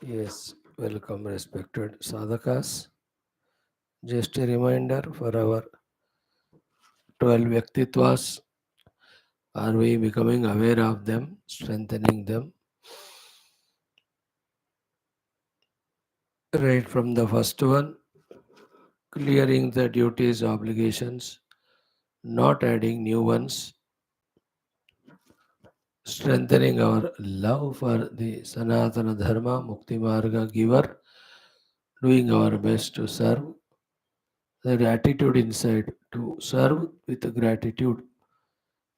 Yes, welcome, respected sadhakas. Just a reminder for our 12 Vyaktitwas. Are we becoming aware of them, strengthening them? Right from the first one, clearing the duties, obligations, not adding new ones, strengthening our love for the Sanatana Dharma, Mukti Marga giver, doing our best to serve, the attitude inside to serve with gratitude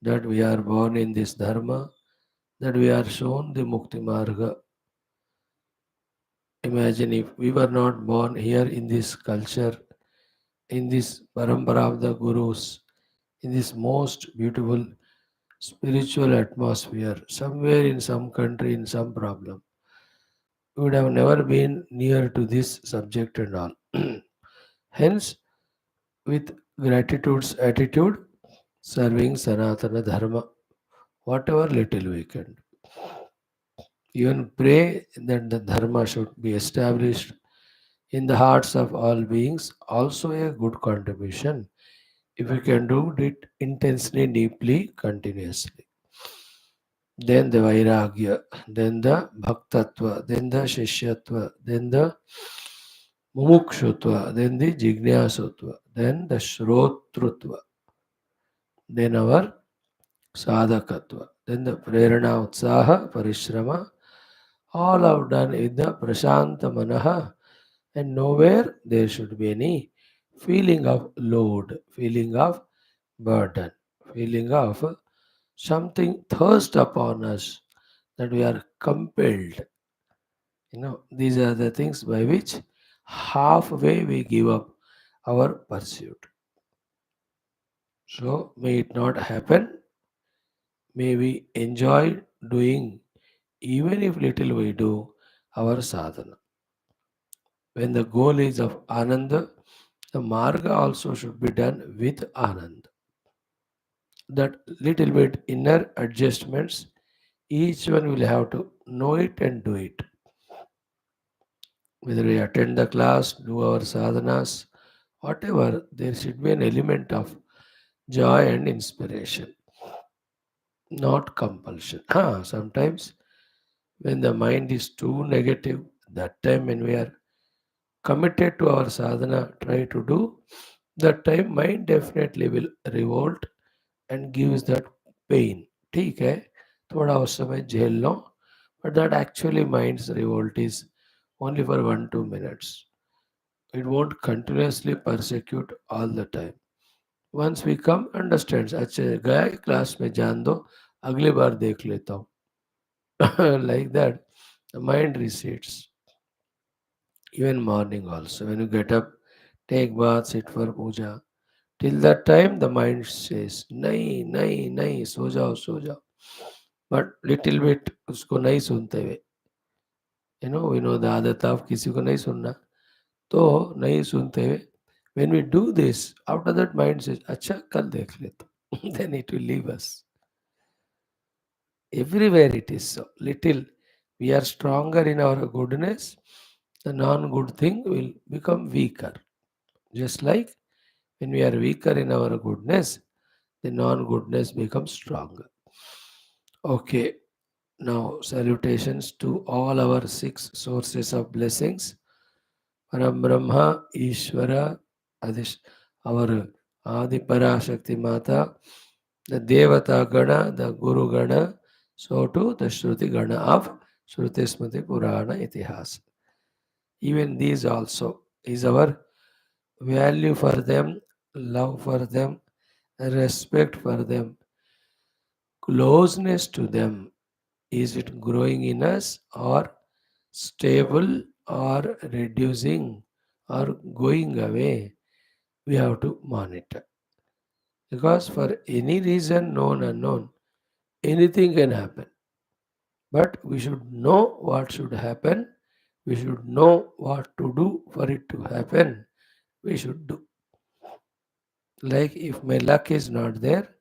that we are born in this Dharma, that we are shown the Mukti Marga. Imagine if we were not born here in this culture, in this parampara of the Gurus, in this most beautiful spiritual atmosphere, somewhere in some country, in some problem. We would have never been near to this subject and all. Hence, with gratitude's attitude, serving Sanatana Dharma, whatever little we can. Even pray that the Dharma should be established in the hearts of all beings, also a good contribution if we can do it intensely, deeply, continuously. Then the Vairagya, then the Bhaktatva, then the Shishyatva, then the Mumukshutva, then the Jignasutva, then the Shrotrutva, then our Sadhakatva, then the Prerana Utsaha, Parishrama, all have done with the Prashanta Manaha, and nowhere there should be any feeling of load, feeling of burden, feeling of something thirst upon us that we are compelled. These are the things by which halfway we give up our pursuit. So may it not happen. May we enjoy doing, even if little we do, our sadhana. When the goal is of ananda, the marga also should be done with ananda. That little bit inner adjustments, each one will have to know it and do it. Whether we attend the class, do our sadhanas, whatever, there should be an element of joy and inspiration, not compulsion. Sometimes when the mind is too negative, that time when we are committed to our sadhana, try to do, that time mind definitely will revolt and gives that pain. ठीक है थोड़ा उस समय झेल लो but that actually mind's revolt is only for 1-2 minutes. It won't continuously persecute all the time. Once we come understands अच्छा गया है class में जान दो अगली बार देख लेता हूँ. Like that the mind recedes. Even morning also when you get up, take bath, sit for puja. Till that time the mind says नहीं नहीं नहीं सो जाओ सो जाओ. But little bit उसको नहीं सुनते हुए, we know the आदत of किसी को नहीं सुनना, तो नहीं सुनते हुए when we do this, after that mind says अच्छा कल देख लेता हूँ. Then it will leave us. Everywhere it is so. Little we are stronger in our goodness, the non-good thing will become weaker. Just like when we are weaker in our goodness, the non-goodness becomes stronger. Okay, now salutations to all our 6 sources of blessings. Parabrahma, Ishvara, our Adi Parashakti Mata, the Devata Gana, the Guru Gana, so too the Shruti Gana of Shruti Smriti Purana Itihas. Even these also is our value for them, love for them, respect for them, closeness to them. Is it growing in us or stable or reducing or going away? We have to monitor. Because for any reason, known, unknown, anything can happen. But we should know what should happen. We should know what to do for it to happen. We should do. Like if my luck is not there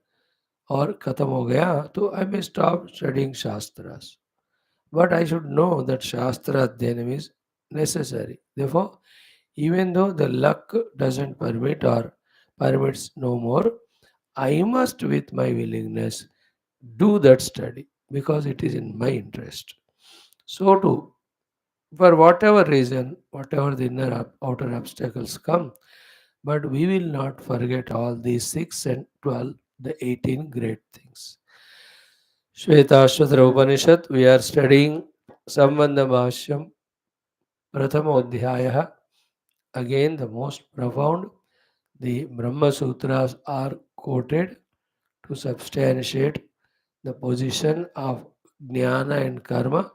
or khatam ho gaya, so I may stop studying Shastras. But I should know that Shastra Adhyanam is necessary. Therefore, even though the luck doesn't permit or permits no more, I must, with my willingness, do that study because it is in my interest. So, too, for whatever reason, whatever the outer obstacles come, but we will not forget all these 6 and 12, the 18 great things. Shwethashwathara Upanishad, we are studying Sambandha Bhashyam, Prathamodhyaya. Again, the most profound, the Brahma Sutras are quoted to substantiate the position of jnana and karma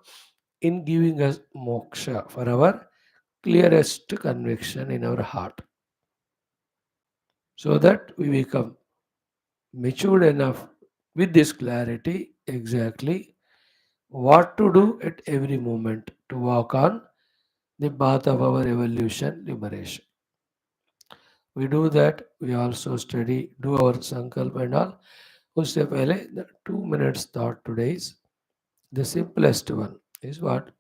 in giving us moksha for our clearest conviction in our heart, so that we become matured enough with this clarity exactly what to do at every moment to walk on the path of our evolution liberation. We do that, we also study, do our sankalp and all. उससे पहले the 2 minutes thought today is the simplest one is what?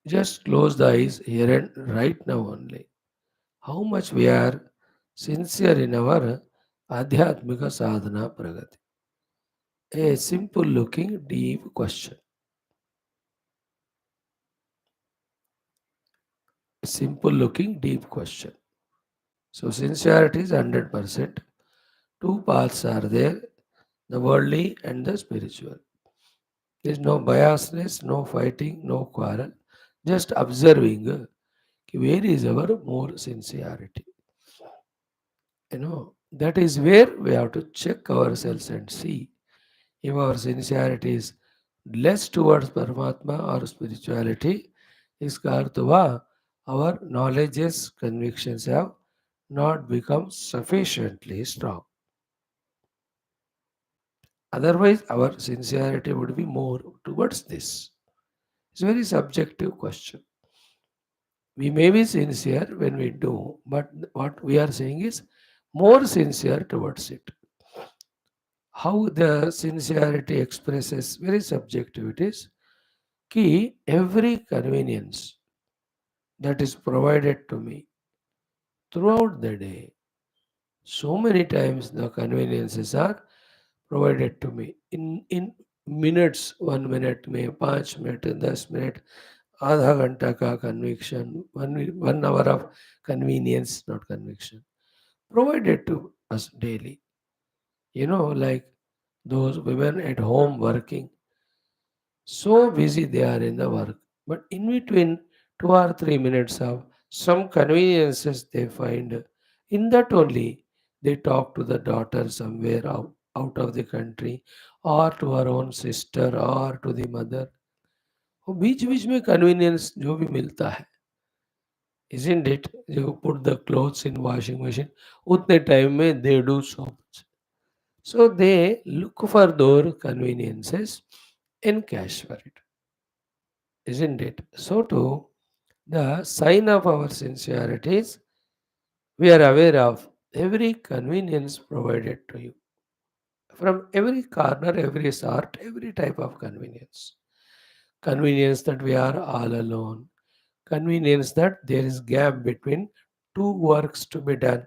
Just close the eyes here and right now only. How much we are sincere in our adhyatmika sadhana pragati. A simple looking deep question. A simple looking deep question. So sincerity is 100%. Two paths are there, the worldly and the spiritual. There is no biasness, no fighting, no quarrel. Just observing where is our more sincerity. That is where we have to check ourselves and see if our sincerity is less towards Paramatma or spirituality. इसका अर्थ हुआ our knowledges, convictions have not become sufficiently strong. Otherwise, our sincerity would be more towards this. It's a very subjective question. We may be sincere when we do, but what we are saying is more sincere towards it. How the sincerity expresses very subjective it is. Ki every convenience that is provided to me throughout the day, so many times the conveniences are provided to me in minutes, 1 minute में 5 minute 10 minute आधा घंटा का conviction, 1 hour of convenience, not conviction, provided to us daily. Like those women at home working, so busy they are in the work, but in between 2 or 3 minutes of some conveniences they find, in that only they talk to the daughter somewhere out of the country, or to her own sister or to the mother. वो बीच बीच में convenience जो भी मिलता है, isn't it? You put the clothes in washing machine, उतने time में they do so much. So they look for those conveniences and cash for it, isn't it? So too, the sign of our sincerity is we are aware of every convenience provided to you. From every corner, every sort, every type of convenience. Convenience that we are all alone. Convenience that there is gap between two works to be done.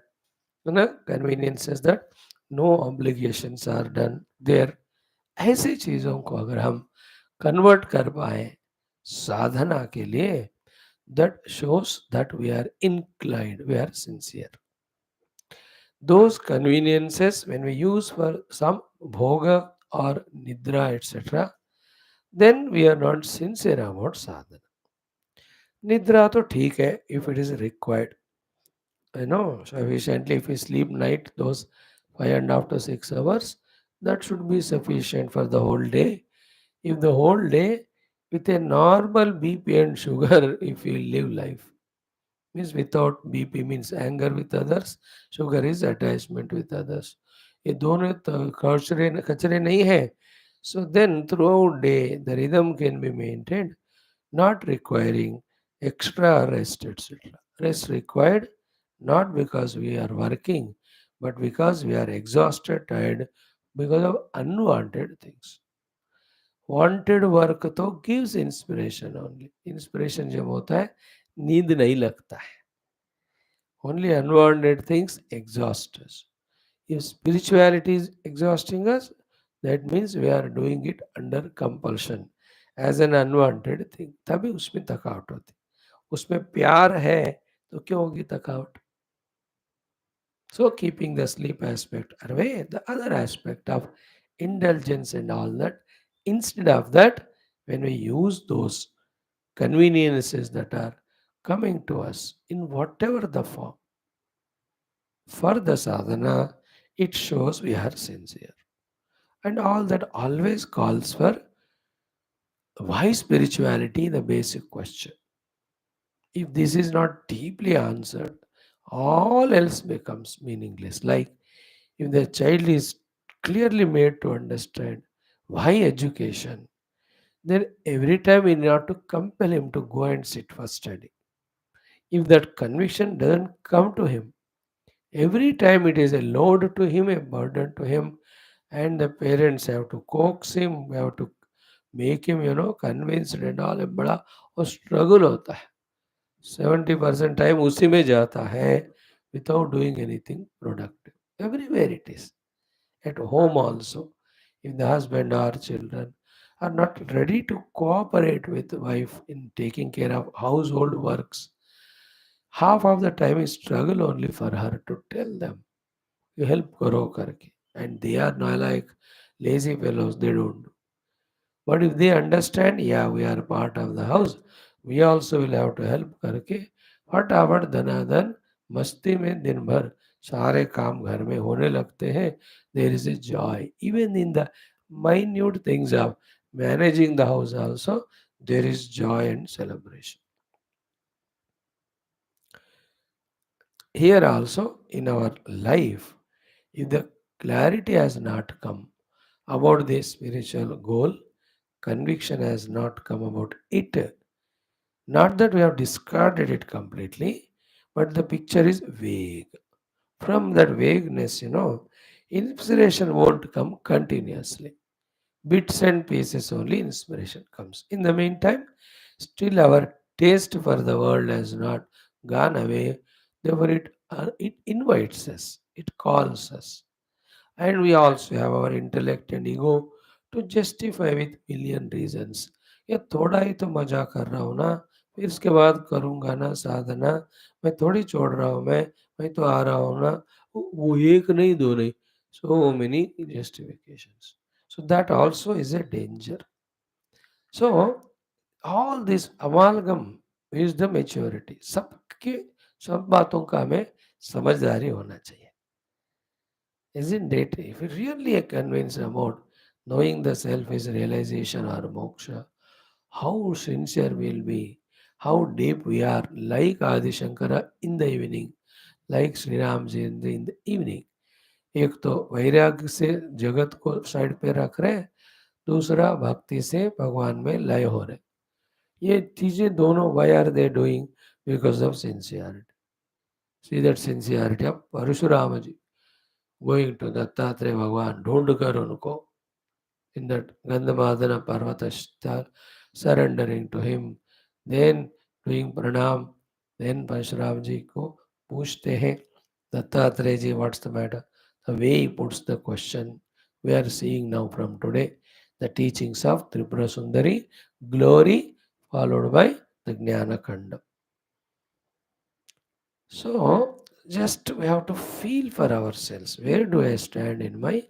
Conveniences that no obligations are done there. ऐसी चीज़ों को अगर हम convert कर पाए साधना के लिए, that shows that we are inclined, we are sincere. Those conveniences, when we use for some bhoga or nidra, etc., then we are not sincere about sadhana. Nidra to theek hai if it is required. Sufficiently if we sleep night, those 5.5 to 6 hours, that should be sufficient for the whole day. If the whole day with a normal BP and sugar, if you live life, means without BP means anger with others, sugar is attachment with others. ये दोनों कचरे कचरे नहीं है. So then throughout day the rhythm can be maintained, not requiring extra rest, etc. Rest required not because we are working, but because we are exhausted, tired because of unwanted things. Wanted work तो gives inspiration only. Inspiration जब होता है नींद नहीं लगता है. Only unwanted things exhaust us. If spirituality is exhausting us, that means we are doing it under compulsion as an unwanted thing. तभी उसमें थकावट होती. उसमें प्यार है तो क्यों होगी थकावट? So keeping the sleep aspect away, the other aspect of indulgence and all that, instead of that, when we use those conveniences that are coming to us in whatever the form, for the sadhana, it shows we are sincere. And all that always calls for why spirituality, the basic question. If this is not deeply answered, all else becomes meaningless. Like if the child is clearly made to understand why education, then every time we have to compel him to go and sit for study. If that conviction doesn't come to him, every time it is a load to him, a burden to him, and the parents have to coax him, we have to make him, convinced and all. एक बड़ा और struggle होता है. 70% time उसी में जाता है without doing anything productive. Everywhere it is. At home also. If the husband or children are not ready to cooperate with the wife in taking care of household works, half of the time is struggle only for her to tell them. You help karo karke. And they are not like lazy fellows, they don't do. But if they understand, yeah, we are part of the house, we also will have to help करके फटाफट धनाधन मस्ती में दिन भर सारे काम घर में होने लगते हैं. There is a joy. Even in the minute things of managing the house also, there is joy and celebration. Here also, in our life, if the clarity has not come about the spiritual goal, conviction has not come about it. Not that we have discarded it completely, but the picture is vague. From that vagueness, inspiration won't come continuously. Bits and pieces only inspiration comes. In the meantime, still our taste for the world has not gone away. Therefore, it invites us, it calls us. And we also have our intellect and ego to justify with million reasons. ये थोड़ा ही तो मजा कर रहा हूँ ना, फिर इसके बाद करूँगा ना साधना, मैं थोड़ी छोड़ रहा हूँ, मैं तो आ रहा हूँ ना, वो एक नहीं दो नहीं. So many justifications. So that also is a danger. So all this amalgam is the maturity. सबके सब बातों का हमें समझदारी होना चाहिए. Isn't it? If you really are convinced about knowing the self is realization or moksha, how sincere we'll be, how deep we are, like Adi Shankara in the evening, like Sri Ramji in the evening. एक तो वैराग्य से जगत को side पे रख रहे, दूसरा भक्ति से भगवान में लय हो रहे. ये चीजें दोनों why are they doing? Because of sincerity. See that sincerity of Parshuram ji going to Dattatreya भगवान ढूंढ कर उनको in that Gandhamadana Parvatashta, surrendering to him, then doing pranam, then Parashuram ji ko पूछते हैं Dattatreya ji, what's the matter? The way he puts the question, we are seeing now from today the teachings of Tripura Sundari, glory followed by the Jnana Kanda. So, just we have to feel for ourselves, where do I stand in my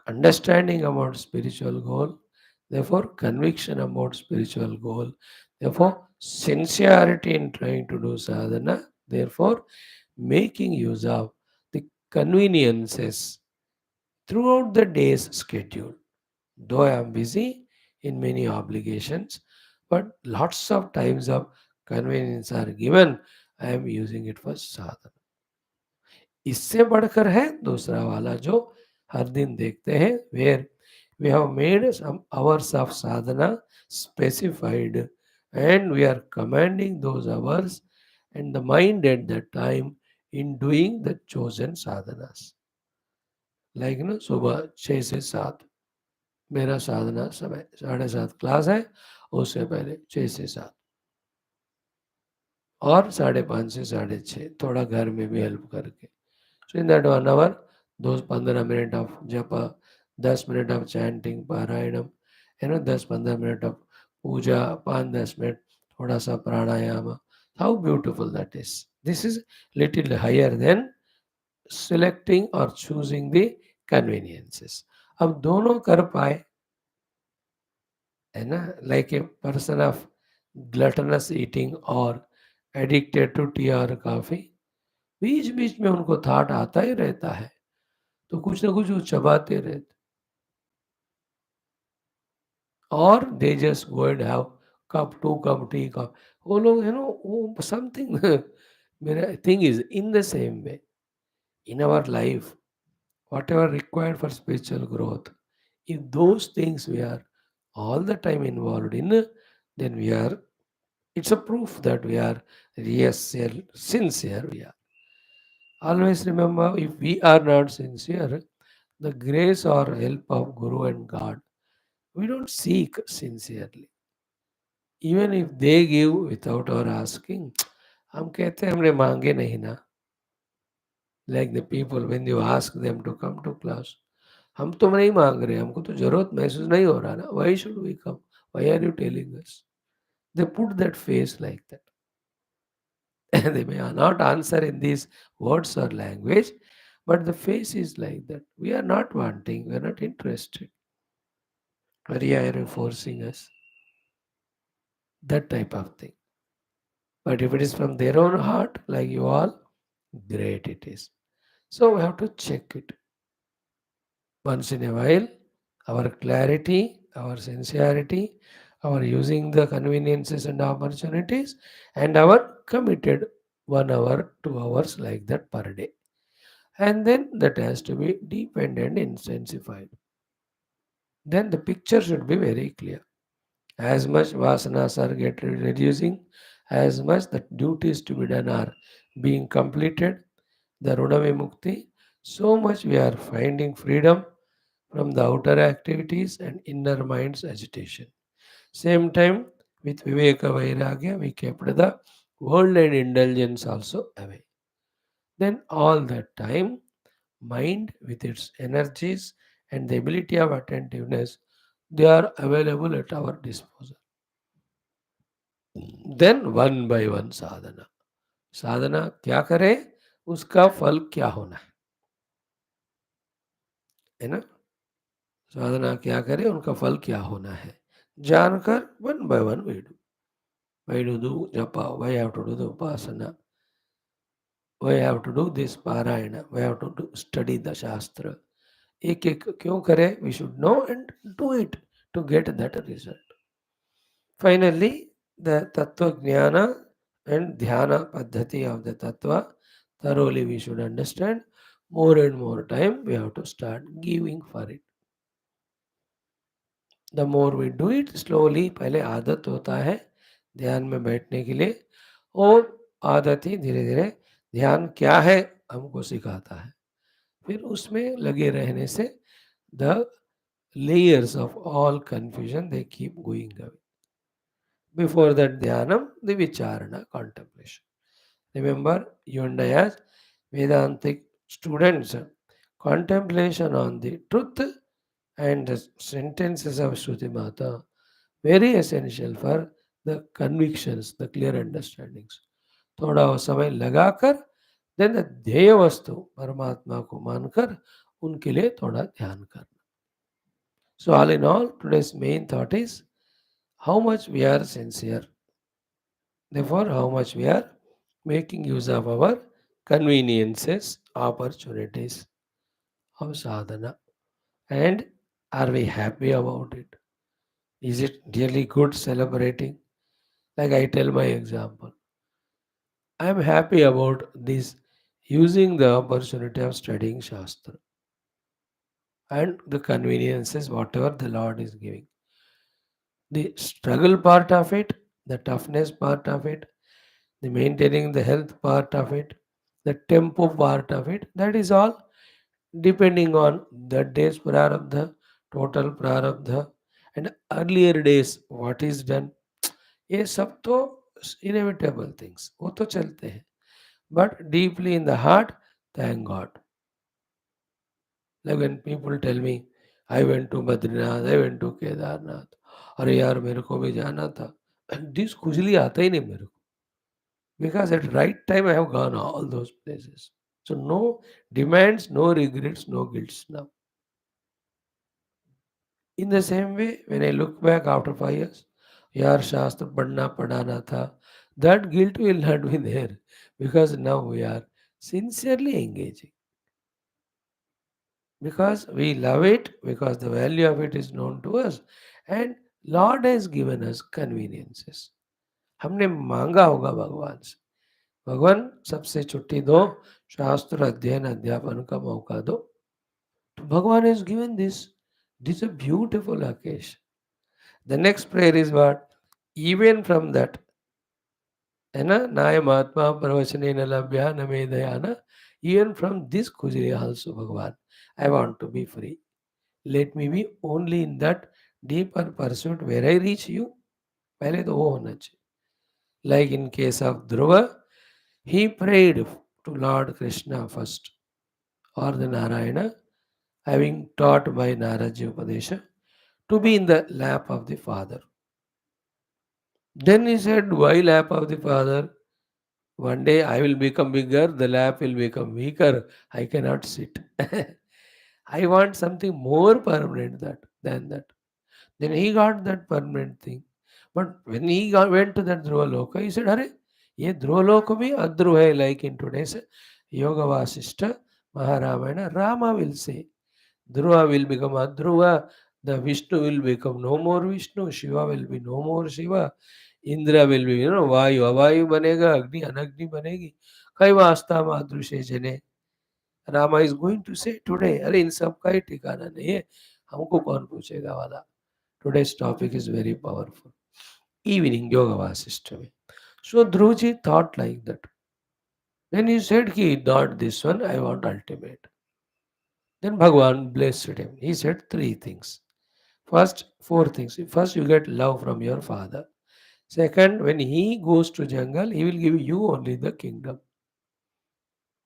understanding about spiritual goal, therefore conviction about spiritual goal, therefore sincerity in trying to do sadhana, therefore making use of the conveniences throughout the day's schedule. Though I am busy in many obligations, but lots of times of convenience are given, I am using it for sadhana. इससे बढ़कर है दूसरा वाला जो हर दिन देखते हैं, where we have made some hours of sadhana specified and we are commanding those hours and the mind at that time in doing the chosen साधनास. लाइक सुबह 6 से 7 मेरा साधना समय 7:30 क्लास है, उससे पहले 6 से 7, और 5:30 से 6:30 थोड़ा घर में भी हेल्प करके. So in that 1 hour, those 15 minutes of japa, 10 minutes of chanting, parayanam, 10-15 minutes of puja, 5-10 minutes, thoda sa pranayama. How beautiful that is. This is little higher than selecting or choosing the conveniences. अब दोनों कर पाए, है ना, like a person of gluttonous eating or addicted to tea or coffee, बीच बीच में उनको thought आता ही रहता है, तो कुछ ना कुछ वो चबाते रहते, और they just go and have cup 2 cup tea cup, वो लोग वो समथिंग. मेरा thing is in the same way in our life, whatever required for spiritual growth, if those things we are all the time involved in, then we are, it's a proof that we are yes sincere we are. Always remember, if we are not sincere, the grace or help of Guru and God, we don't seek sincerely. Even if they give without our asking, हम कहते हैं हमने मांगे नहीं ना. Like the people when you ask them to come to class, हम तो नहीं मांग रहे, हमको तो जरूरत महसूस नहीं हो रहा ना. Why should we come? Why are you telling us? They put that face like that. And they may not answer in these words or language, but the face is like that. We are not wanting, we are not interested. Why are you forcing us? That type of thing. But if it is from their own heart, like you all, great it is. So we have to check it once in a while. Our clarity, our sincerity, our using the conveniences and opportunities, and our committed 1 hour, 2 hours like that per day. And then that has to be deepened and intensified. Then the picture should be very clear. As much vasanas are getting reducing, as much the duties to be done are being completed, the Runave Mukti, so much we are finding freedom from the outer activities and inner mind's agitation. Same time, with Viveka Vairagya, we kept the world and indulgence also away. Then all that time, mind with its energies and the ability of attentiveness, they are available at our disposal. Then one by one sadhana. साधना क्या करे, उसका फल क्या होना है ना. साधना क्या करे, उनका फल क्या होना है, जानकर one by one we do. Why to do japa, why have to do the upasana, why have to do this parayana, why have to do, study the shastra. एक एक क्यों करे, we should know and do it to get that result. Finally, the Tattva Jnana and Dhyana Paddhati of the Tattva, thoroughly we should understand. More and more time we have to start giving for it. The more we do it, slowly पहले आदत होता है ध्यान में बैठने के लिए, और आदत ही धीरे धीरे ध्यान क्या है हमको सिखाता है. फिर उसमें लगे रहने से the layers of all confusion they keep going away. Before that dhyanam, the vicharana, contemplation. Remember, you and I as Vedantic students, contemplation on the truth and the sentences of Shruti Mata, very essential for the convictions, the clear understandings. थोड़ा वो समय लगाकर then ध्येय वस्तु परमात्मा को मानकर उनके लिए थोड़ा ध्यान करना. So all in all, today's main thought is how much we are sincere. Therefore, how much we are making use of our conveniences, opportunities of sadhana, and are we happy about it? Is it really good celebrating? Like I tell my example, I am happy about this using the opportunity of studying Shastra and the conveniences, whatever the Lord is giving. The struggle part of it, the toughness part of it, the maintaining the health part of it, the tempo part of it, that is all depending on the day's prarabdha, total prarabdha, and earlier days what is done, ये सब तो inevitable things, वो तो चलते हैं. But deeply in the heart, thank God. Like when people tell me, I went to Badrinath, I went to Kedarnath, अरे यार मेरे को भी जाना था. दिस खुजली आता ही नहीं मेरे को, because at right time I have gone all those places. So no demands, no regrets, no guilts now. In the same way, when I look back after 5 years, यार शास्त्र पढ़ना पढ़ाना था, that guilt will not be there, because now we are sincerely engaging, because we love it, because the value of it is known to us, and Lord has given us conveniences. हमने मांगा होगा भगवान से, भगवान सबसे छुट्टी दो, शास्त्र अध्ययन अध्यापन का मौका दो. तो भगवान has given this. This is a beautiful occasion. The next prayer is what? Even from that, है ना, नाय महात्मा प्रवचने न लभ्या न मे दया ना. Even from this खुजली also भगवान, I want to be free. Let me be only in that deeper pursuit where I reach you. पहले तो वो होना चाहिए. Like in case of Dhruva, he prayed to Lord Krishna first, or the Narayana, having taught by Naraji Upadesha, to be in the lap of the Father. Then he said, why lap of the Father? One day I will become bigger, the lap will become weaker. I cannot sit. I want something more permanent than that. Then he got that permanent thing. But when went to that Dhruva Loka, he said, Hare, ye Dhruva Loka bhi adhruv hai, like in today's Yoga Vasishta Maharamayana, Rama will say, Dhruva will become adhruva, the Vishnu will become no more Vishnu, Shiva will be no more Shiva, Indra will be, Vayu, Avayu banega, Agni, Anagni banegi, Kaivasta Madrushe Jane. Rama is going to say today, अरे इन सब का ही ठिकाना नहीं है, हमको कौन पूछेगा वाला. Today's topic is very powerful. Evening Yoga Vasishta में. So Dhruji thought like that. Then he said, he not this one, I want ultimate. Then Bhagwan blessed him. He said three things. First, four things. First, you get love from your father. Second, when he goes to jungle, he will give you only the kingdom.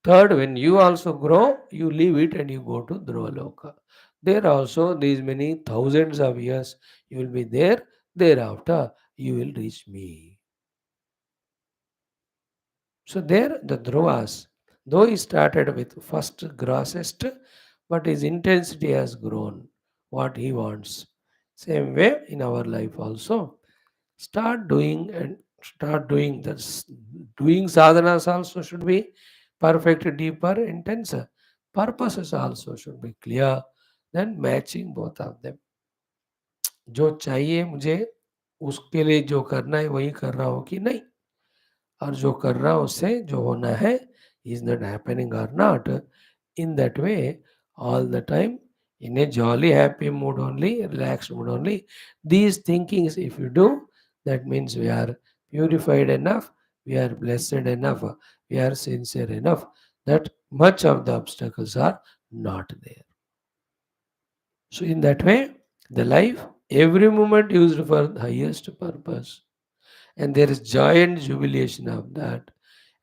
Third, when you also grow, you leave it and you go to Dhruvaloka. There also, these many thousands of years, you will be there. Thereafter, you will reach me. So there, the Dhruvas, though he started with first grossest, but his intensity has grown, what he wants. Same way in our life also. Start doing and start doing this. Doing sadhanas also should be perfect, deeper, intenser. Purposes also should be clear. Then matching both of them. जो चाहिए मुझे, उसके लिए जो करना है वही कर रहा हूँ कि नहीं, और जो कर रहा हूँ उससे जो होना है, is not happening or not, in that way all the time, in a jolly happy mood only, relaxed mood only. These thinkings if you do, that means we are purified enough, we are blessed enough, we are sincere enough, that much of the obstacles are not there. So in that way, the life, every moment used for the highest purpose, and there is joy and jubilation of that,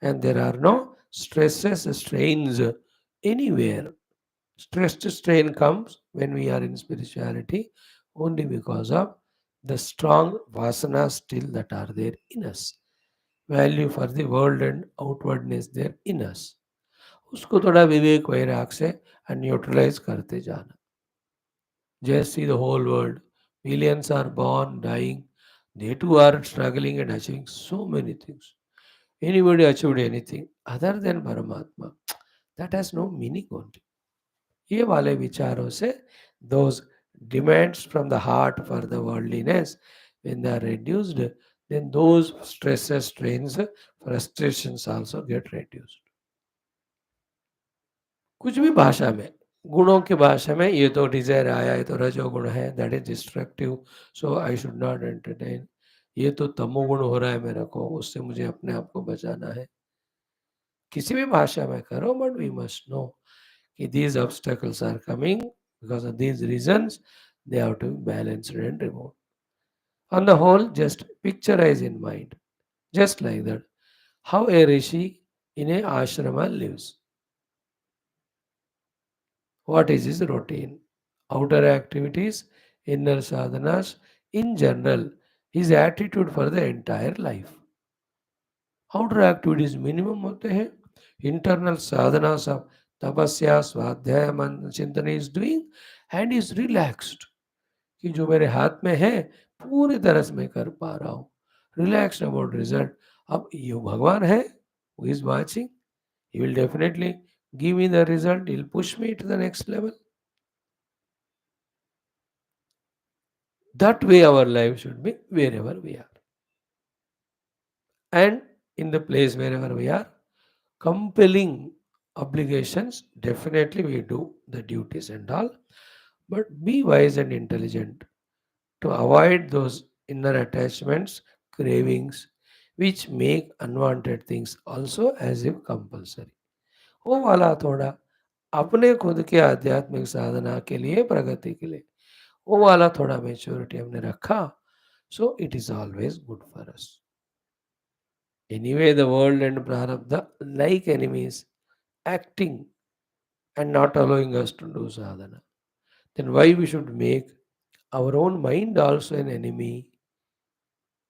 and there are no stresses, strains anywhere. Stress to strain comes when we are in spirituality only because of the strong vasanas still that are there in us. Value for the world and outwardness there in us. उसको थोड़ा विवेक वैराग से neutralise करते जाना. Just see the whole world. Millions are born, dying. They too are struggling and achieving so many things. Anybody achieved anything other than Paramatma, that has no meaning only. ये वाले विचारों से, those demands from the heart for the worldliness, when they are reduced, then those stresses, strains, frustrations also get reduced. कुछ भी भाषा में, गुणों की भाषा में, ये तो डिजायर आया, ये तो रजोगुण है, that is destructive, so I should not entertain. ये तो तमोगुण हो रहा है मेरे को, उससे मुझे अपने आप को बचाना है. किसी भी भाषा में करो, बट वी मस्ट नो कि these obstacles are coming because of these reasons. They have to be balanced and removed. On the whole, just picturize in mind, just like that, how a rishi in a ashrama lives. What is his routine? Outer activities, inner sadhanas, in general, his attitude for the entire life. Outer activities minimum होते हैं. Internal sadhanas of tapasya, swadhyaya, चिंतन is doing and is relaxed. कि जो मेरे हाथ में है पूरी तरह से मैं कर पा रहा हूँ. Relaxed about result. अब ये भगवान है, who is watching, he will definitely give me the result, he will push me to the next level. That way our life should be wherever we are. And in the place wherever we are, compelling obligations, definitely we do the duties and all, but be wise and intelligent to avoid those inner attachments, cravings, which make unwanted things also as if compulsory. वो वाला थोड़ा अपने खुद के आध्यात्मिक साधना के लिए, प्रगति के लिए, वो वाला थोड़ा मेच्योरिटी हमने रखा, so it is always good for us. Anyway, the world and prarabdha, like enemies, acting and not allowing us to do sadhana. Then why we should make our own mind also an enemy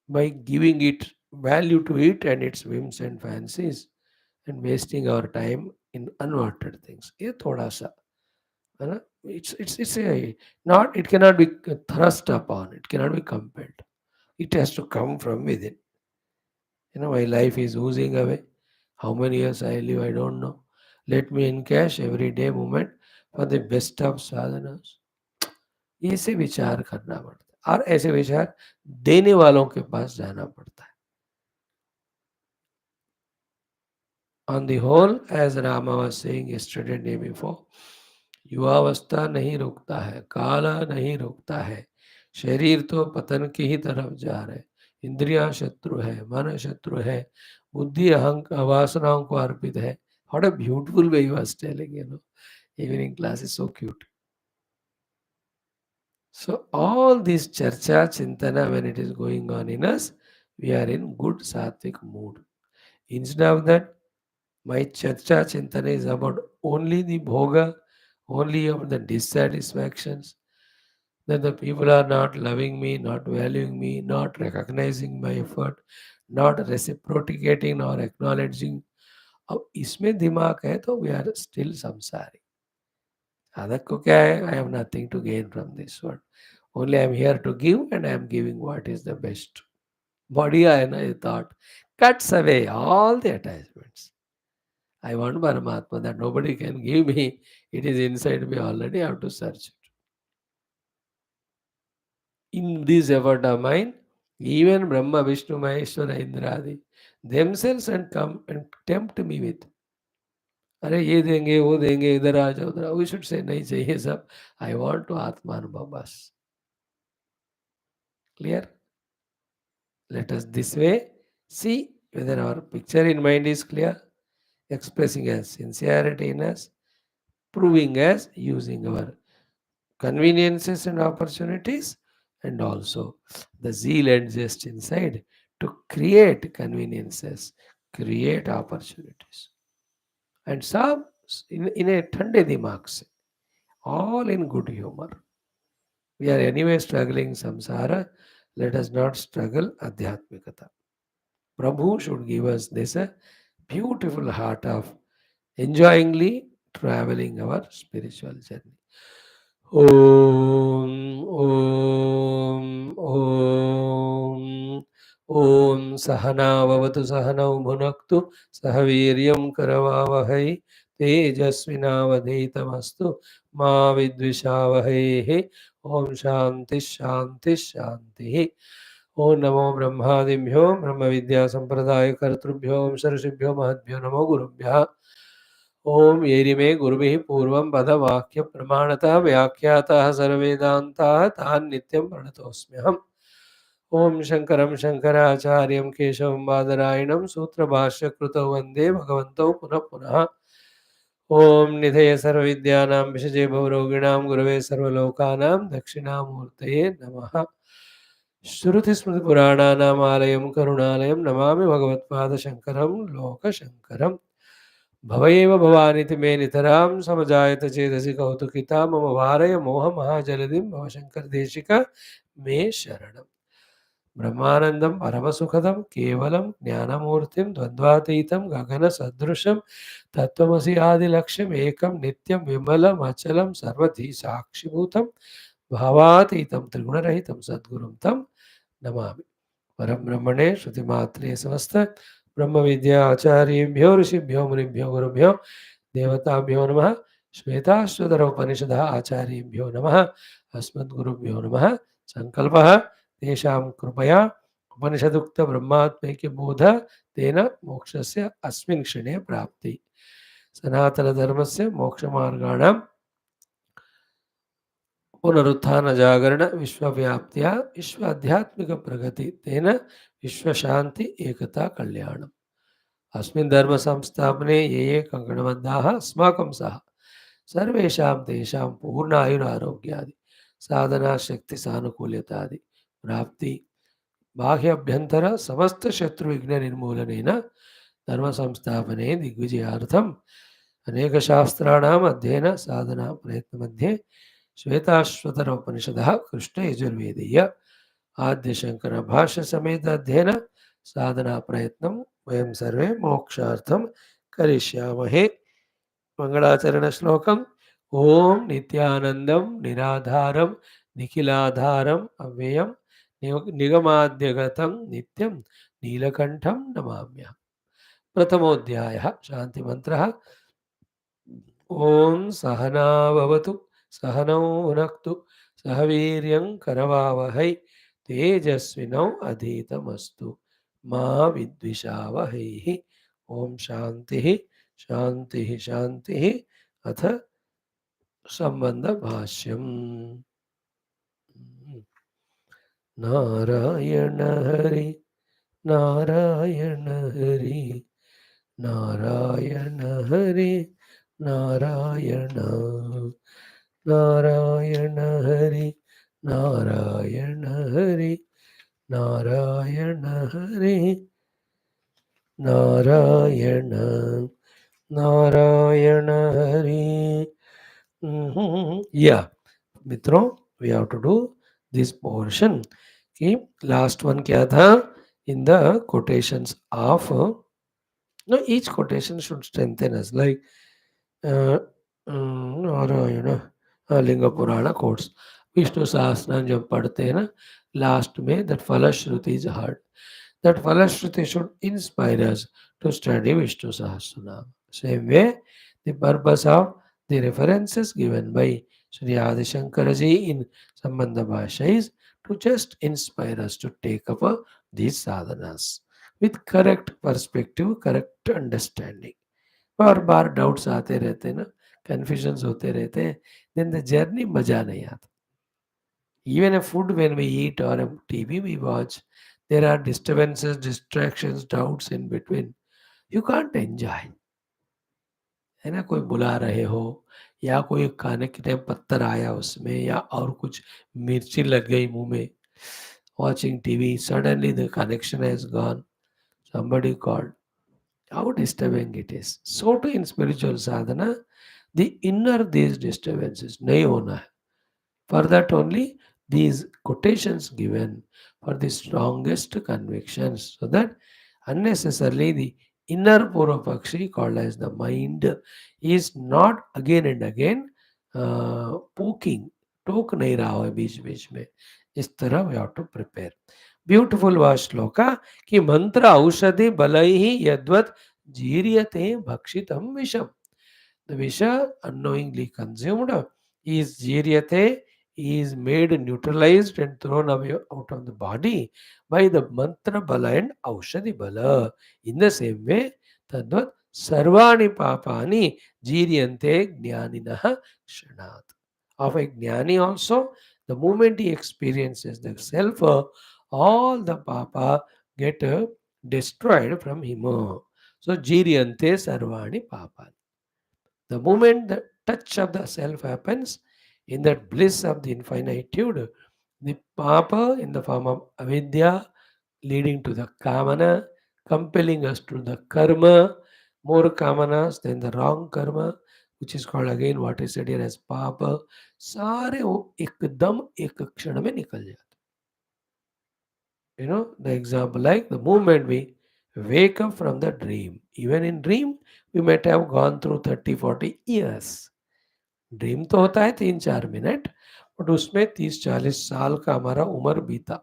by giving it value to it and its whims and fancies and wasting our time in unwanted things. ये थोड़ा सा है ना. It's a not, it cannot be thrust upon, it cannot be compelled. It has to come from within. My life is oozing away. How many years I live, I don't know. Let me encash every day moment for the best of sadhanas. ऐसे विचार करना पड़ता है और ऐसे विचार देने वालों के पास जाना पड़ता है. On the whole, as Rama was saying yesterday, day before, युवावस्था नहीं रुकता है, काला नहीं रुकता है, शरीर तो पतन की ही तरफ जा रहे, इंद्रियां शत्रु है, मन शत्रु है, बुद्धि अहंक वासनाओं को अर्पित है. What a beautiful way he was telling, Evening class is so cute. So all this charcha, chintana, when it is going on in us, we are in good sattvic mood. Instead of that, my charcha, chintana is about only the bhoga, only of the dissatisfactions, that the people are not loving me, not valuing me, not recognizing my effort, not reciprocating or acknowledging. अब इसमें दिमाग है तो we are still संसारी. साधक को क्या है? I have nothing to gain from this world, only I am here to give and I am giving what is the best. बढ़िया है ना ये thought. Cuts away all the attachments. I want Paramatma that nobody can give me. It is inside me already. I have to search it. In this effort of mine, even Brahma, Vishnu, Maheshwara, Indradi themselves and come and tempt me with, अरे ये देंगे वो देंगे इधर आ जाओ उधर. We should say नहीं चाहिए सब. I want to Atmanubhav bas. Clear? Let us this way see whether our picture in mind is clear, expressing as sincerity in us, proving as using our conveniences and opportunities, and also the zeal and zest inside to create conveniences, create opportunities. And some in a thande dimag se, all in good humor. We are anyway struggling samsara. Let us not struggle adhyatmikata. Prabhu should give us this beautiful heart of enjoyingly traveling our spiritual journey. ॐ ॐ ॐ ॐ सहनाववतु सहनौ भुनक्तु सह वीर्यं करवावहै तेजस्विनावधीतमस्तु मा विद्विषावहैः. ॐ शान्तिः शान्तिः शान्तिः. ॐ नमो ब्रह्मादिभ्यो ब्रह्मविद्यासम्प्रदायकर्तृभ्यो ऋषिभ्यो महद्भ्यो नमो गुरुभ्यः. ओम येरिमे गुरुभिः पूर्वं पदवाक्य प्रमाणतः व्याख्यातः सर्ववेदान्ताः तान् नित्यं प्रणतोऽस्म्यहम्. ओम शंकरं शंकराचार्यं केशवं बादरायणं सूत्रभाष्यकृतौ वन्दे भगवन्तौ पुनः पुनः. ओम निधये सर्वविद्यानां विषजे भवरोगिणां गुरवे सर्वलोकानां दक्षिणामूर्तये नमः। श्रुतिस्मृतिपुराणानामालयं करुणालयं नमामि भगवत्पादशङ्करं लोकशङ्करम्। भव एव भवानिति मे नितरां समजायत चेतसि कौतुकिता मम वारय मोहमहाजलधिं भवशङ्करदेशिक मे शरणम्। ब्रह्मानन्दं परमसुखदं केवलं ज्ञानमूर्तिं द्वन्द्वातीतं गगनसदृशं तत्त्वमसि आदिलक्ष्यम् एकं नित्यं विमलम् अचलं सर्वधी साक्षिभूतं भावातीतं त्रिगुणरहितं सद्गुरुं तं नमामि। परम ब्रह्मणे श्रुतिमात्रे समस्त ब्रह्म विद्या आचार्येभ्यो ऋषिभ्यो मुनिभ्यो गुरुभ्यो देवताभ्यो नमः। श्वेताश्वतर उपनिषदः आचार्येभ्यो नमः। अस्मद्गुरुभ्यो नमः। संकल्पः तेषां कृपया उपनिषदुक्त ब्रह्मात्मैक्य बोध तेन मोक्षस्य अस्मिन् क्षणे प्राप्ति। सनातनधर्मस्य मोक्षमार्गाणां पुनरुत्थान जागरण विश्वव्याप्त्या विश्व आध्यात्मिक प्रगति तेन विश्वशांति एकता कल्याणम्। अस्मिन् धर्म संस्थापने ये ये कङ्कणबद्धाः अस्माकं सह सर्वेषां तेषां पूर्णायुरारोग्यादि साधना शक्ति सानुकूल्यतादि प्राप्ति बाह्याभ्यन्तर समस्त शत्रु विघ्न निर्मूलनेन धर्म संस्थापने दिग्विजयार्थम् अनेक शास्त्राणाम् अध्ययन साधना प्रयत्न मध्ये श्वेताश्वतर उपनिषदः कृष्ण यजुर्वेदीय आद्य शंकर भाष्य समेत अध्ययन साधना प्रयत्नं वयं सर्वे मोक्षार्थं करिष्यामहे। मंगलाचरण श्लोकम् ओम नित्यानंदं निराधारं निखिलाधारं अव्ययं निगमाद्यगतं नित्यं नीलकंठं नमाम्यहम्। प्रथमोऽध्यायः शांति मंत्रः। ओम सहनाववतु सहनौ भुनक्तु सह वीर्यं करवावहै तेजस्विनौ अधीतमस्तु मा विद्विषावहैः। ओम शांति शांति शांति। अथ संबंध भाष्यम्। नारायण हरि नारायण हरि नारायण हरि नारायण नारायण हरि नारायण हरि नारायण हरि नारायण नारायण हरि। Yeah, मित्रों, we have to do this portion. कि लास्ट वन क्या था? In the quotations of no, each quotation should strengthen us, like Narayan लिंग पुराण कोट्स विष्णु सहस्रनाम जब पढ़ते हैं ना लास्ट में, that phalashruti is heard. That Falashruti should inspire us to study Vishnu Sahasranam. Same way, the purpose of the references given by Sri Adi Shankara ji in Sambandha Bhashya is to just inspire us to take up these sadhanas with correct perspective, correct understanding. Bar bar doubts आते रहते ना, confusions होते रहते हैं, then the journey मजा नहीं आता. Even a food when we eat or a TV we watch, there are disturbances, distractions, doubts in between. You can't enjoy. है ना, कोई बुला रहे हो या कोई खाने के टाइम पत्थर आया उसमें या और कुछ मिर्ची लग गई मुंह में. Watching TV, suddenly the connection has gone. Somebody called. How disturbing it is. So too in spiritual sadhana, the inner these disturbances नहीं होना है. For that only these quotations given for the strongest convictions, so that unnecessarily the inner Purva Pakshi called as the mind is not again and again poking, टोक नहीं रहा हो बीच बीच में. इस तरह we have to prepare. Beautiful was shloka कि मंत्र औषधि बलई ही यद्वत जीर्यते भक्षितम विषम. The visha unknowingly consumed is jiryate, is made neutralized and thrown away out of the body by the mantra bala and aushadhi bala. In the same way, tadvat sarvani papani jiryante jnaninaha kshanat. Of a jnani also, the moment he experiences the self, all the papa get destroyed from him. So jiryante sarvani papani. The moment the touch of the self happens, in that bliss of the infinitude, the papa in the form of avidya leading to the kamana, compelling us to the karma, more kamanas than the wrong karma, which is called again what is said here as papa, सारे वो एकदम एक क्षण में निकल जाते. The example like the moment we wake up from the dream, even in dream we might have gone through 30-40 years. Dream तो होता है 3-4 मिनट, बट उसमें 30-40 साल का हमारा उम्र बीता.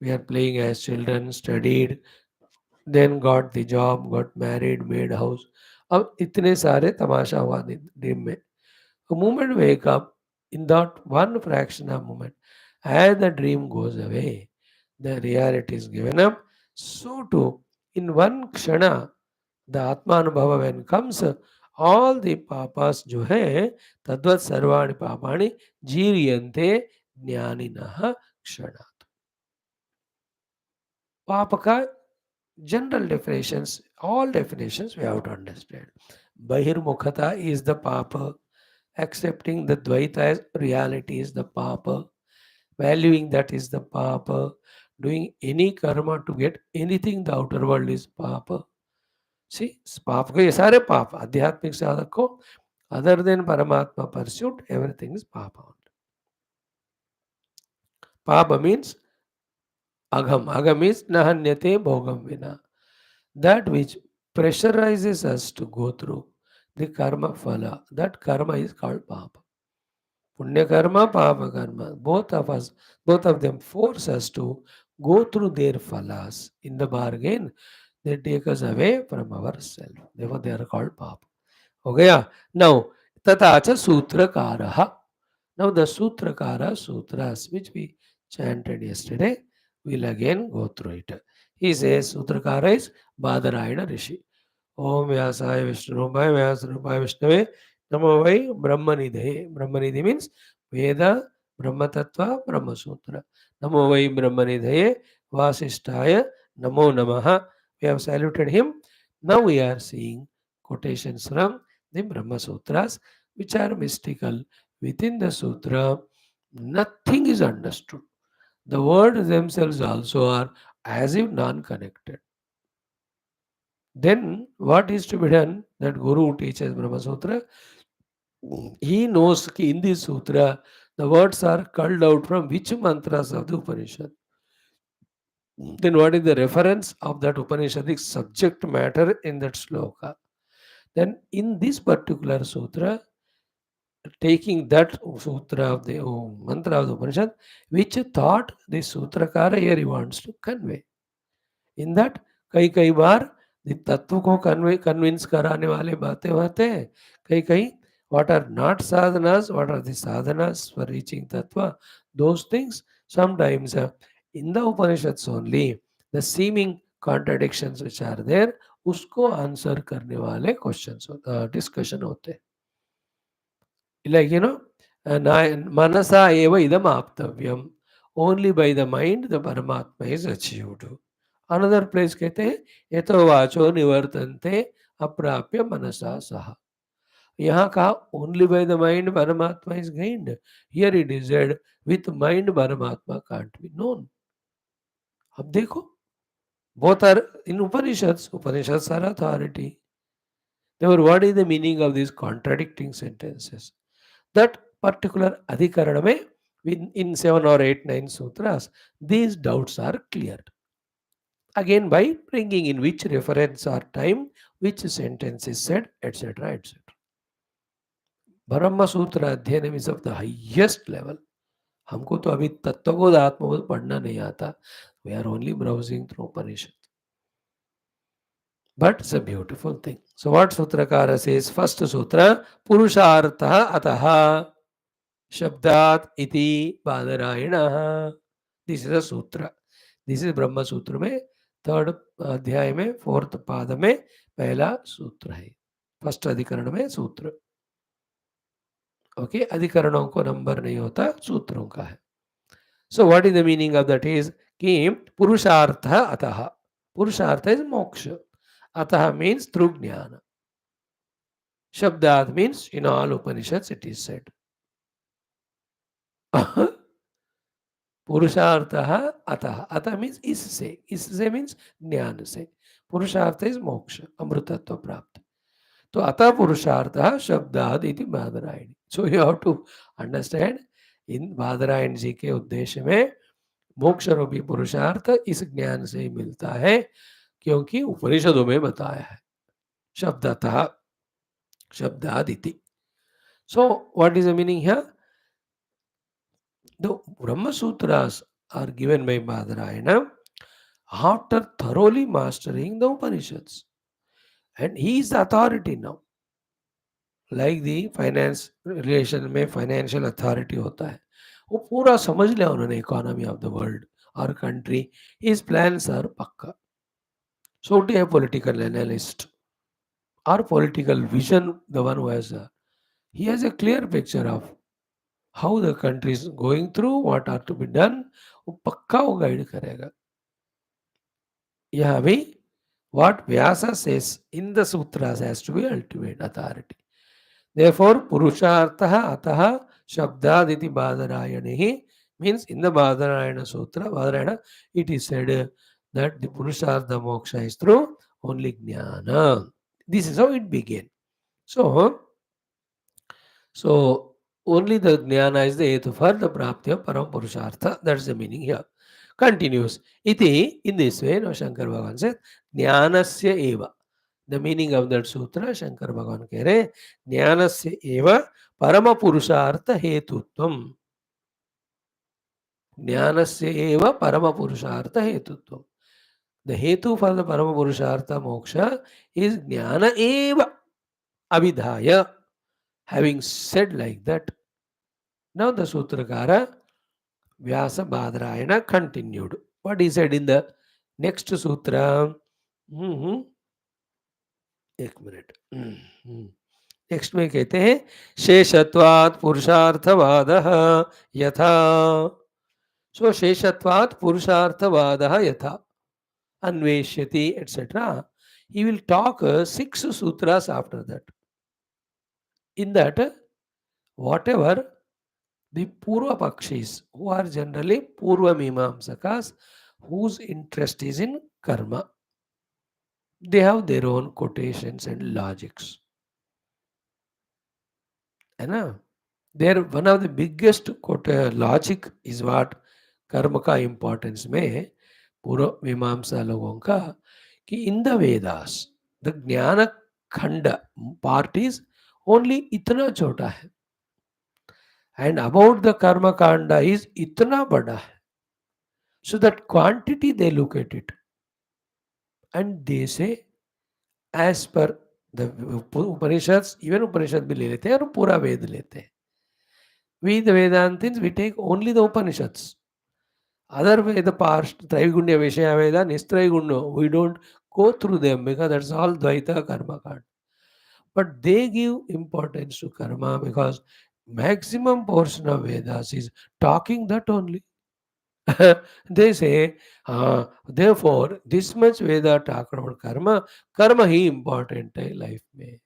We are playing as children, studied, then got the job, got married, made house. अब इतने सारे तमाशा हुआ ड्रीम में. A moment wake up in that one fraction of moment, as the dream goes away, the reality is given up. So too, in one kshana, the Atmanubhava when comes, all the papas जो है तद्वत् सर्वाणि पापानि जीर्यन्ते ज्ञानिनः क्षणात्. पाप का general definitions, all definitions we have to understand. Bahirmukhata is the papa. Accepting the Dvaita as reality is the papa. Valuing that is the papa. Doing any karma to get anything the outer world is papa. See, पाप को ये सारे पाप आध्यात्मिक साधक को other than Paramatma pursuit, everything is papa. Papa means agham. Agham is nahanyate bhogam vina. That which pressurizes us to go through the karma phala. That karma is called papa. Punya karma, papa karma. Both of them force us to go through their phalas. In the bargain, they take us away from ourselves. Therefore, they are called papa. हो गया. Now, तथा च सूत्रकारः. Now, the Sutrakara Sutras, which we chanted yesterday, we'll again go through it. He says Sutrakara is Badarayana Rishi. Om Vyasaya Vishnurupaya Vyasarupaya Vishnave Namo Vai Brahmanidhe. Brahmanidhi means Veda, Brahma Tattva, Brahma Sutra. Namo Vai Brahmanidhe Vasishtaya Namo Namaha. We have saluted him. Now we are seeing quotations from the Brahma Sutras, which are mystical. Within the sutra, nothing is understood. The words themselves also are as if non-connected. Then what is to be done? That Guru who teaches Brahma Sutra, he knows that in this sutra, the words are culled out from which mantras of the Upanishad. Then what is the reference of that Upanishadic subject matter in that sloka? Then in this particular sutra, taking that sutra of the mantra of the Upanishad, which thought the Sutrakara here he wants to convey. In that कई बार तत्व को convince कराने वाले बातें होते हैं. कई what are not sadhanas, what are the sadhanas for reaching tattva, those things sometimes in the Upanishads only the seeming contradictions which are there उसको आंसर करने वाले क्वेश्चंस डिस्कशन होते हैं. Like manasa eva idam aptavyam. Only by the mind the Paramatma is achieved. Another place कहते हैं यतो वाचो निवर्तन्ते अप्राप्य मनसा सह. यहाँ कहा only by the mind Paramatma is gained. Here it is said with mind Paramatma can't be known. अब देखो, both are in Upanishads. Upanishads are authority. Therefore, what is the meaning of these contradicting sentences? That particular adhikarana mein, in 7 or 8, 9 sutras, these doubts are cleared. Again, by bringing in which reference or time, which sentence is said, etc. etc. ब्रह्म सूत्र अध्ययन is of the highest level. हमको तो अभी तत्वबोध आत्मबोध पढ़ना नहीं आता. We are only browsing through Upanishad. But it's a beautiful thing. So what Sutrakara says? First Sutra, Purushartha Ataha Shabdat Iti Badarayana. This is a Sutra. This is Brahma Sutra में third अध्याय में fourth पाद में पहला सूत्र है. First अधिकरण में सूत्र. ओके, अधिकरणों को नंबर नहीं होता, सूत्रों का है. So what is the meaning of that is कि पुरुषार्थ अतः. पुरुषार्थ इज मोक्ष. अतः मीन्स थ्रू ज्ञान. Shabdat means in all Upanishads it is said. Purushartha atah. Atah means इससे. इससे means ज्ञान से. Purushartha is moksha, amrutatva prapti. तो अतः पुरुषार्थः शब्दाद इति बादरायणी. So you have to understand इन बादरायण जी के उद्देश्य में मोक्ष रूपी पुरुषार्थ इस ज्ञान से ही मिलता है क्योंकि उपनिषदों में बताया है शब्दतः शब्दाद इति. So what is the meaning here? The Brahma Sutras are given by Badarayana after thoroughly mastering the Upanishads. And he is the authority now. Like the finance relation में financial authority होता है, वो पूरा समझ लिया उन्होंने economy of the world or country. His plans are पक्का. So to a political analyst or political vision, the one who has he has a clear picture of how the country is going through, what are to be done. वो पक्का वो guide करेगा. Yeah, we what Vyasa says in the sutras has to be ultimate authority. Therefore, Purushartha Ataha Shabdaditi Badarayanihi means in the Badarayana Sutra, Badarayana, it is said that the Purushartha Moksha is through only Jnana. This is how it began. So only the Jnana is the hetu for the Prapti of Param Purushartha. That's the meaning here. Continues. Iti, in this way, no, Shankar Bhagavan said, Jnanasya eva. The meaning of that sutra, Shankar Bhagavan कह रहे ज्ञानस्य एव परम पुरुषार्थ हेतुत्वम. ज्ञानस्य एव परम पुरुषार्थ हेतुत्वम. The hetu for the parama purushartha moksha is jnana eva abhidhaya. Having said like that, now the sutrakara Vyasa Badarayana continued. What he said in the next sutra? एक मिनट. नेक्स्ट में कहते हैं शेषत्वात् पुरुषार्थवादः यथा. सो शेषत्वात् पुरुषार्थवादः यथा अन्वेष्यति etc. He will talk 6 sutras after that. In that, whatever the Purva Pakshis, who are generally Purva Mimamsakas, whose interest is in karma, they have their own quotations and logics. है ना? There one of the biggest logic is what कर्म का importance में पूर्व मीमांसा लोगों का कि in the Vedas the ज्ञान खंड part is only इतना छोटा है and about the कर्म कांड is इतना बड़ा है. So that quantity they look at it and they say as per the Upanishads, even Upanishad भी ले लेते हैं और पूरा वेद लेते हैं. We the Vedantins, we take only the Upanishads. Other Veda parts, Traigunya, Vishaya Veda, Nistraigunya, we don't go through them because that's all Dvaita Karma Kand. But they give importance to karma because maximum portion of Vedas is talking that only. They say, therefore, this much Veda talk about karma, karma he important है life में.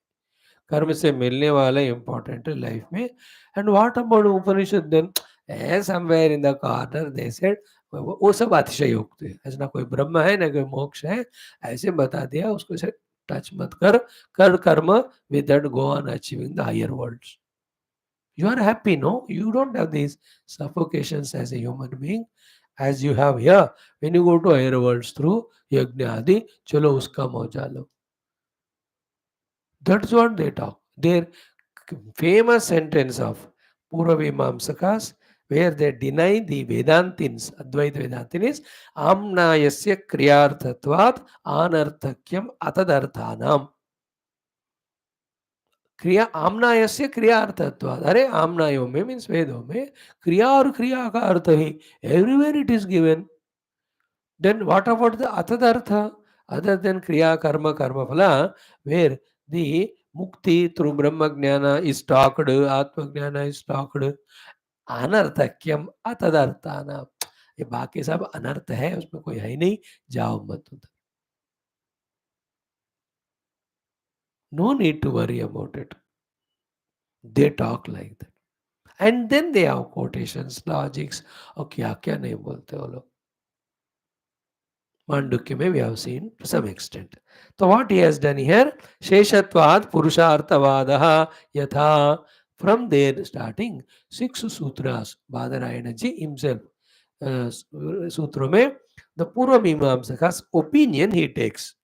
कर्म से मिलने वाला important है life में. And what about Upanishad then? Somewhere in the corner they said वो सब अतिशयोक्त है. ऐसा ना कोई ब्रह्म है ना कोई मोक्ष है, ऐसे बता दिया. उसको से टच मत कर. कर कर्म with that go on achieving the higher worlds. You are happy, no? You don't have these suffocations as a human being as you have here. When you go to higher worlds through yajna adi, चलो उसका मौजा लो. That's what they talk. Their famous sentence of Purva Mimamsakas, where they deny the Vedantins, Advaita Vedantin is Amnayasya Kriyarthatvat Anarthakyam Atadarthanam. क्रिया आमनायस्य क्रिया अर्थत्वाद. अरे आमनायों में means वेदों में क्रिया और क्रिया का अर्थ ही everywhere it is given. Then what about the atadartha? Other than kriya, karma phala, where the mukti through Brahma Jnana is talked, Atma Jnana is talked, anarthakyam atadarthana. ये बाकी सब अनर्थ है, उसमें कोई है ही नहीं, जाओ मत उधर. No need to worry about it. They talk like that. And then they have quotations, logics. और क्या क्या नहीं बोलते वो लोग. Mandukya may we have seen to some extent. So what he has done here, Sheshatvad Purushartavadaha Yatha. From there starting, 6 sutras, Badarayana ji himself, sutra mein, the Purva Mimamsaka's opinion he takes.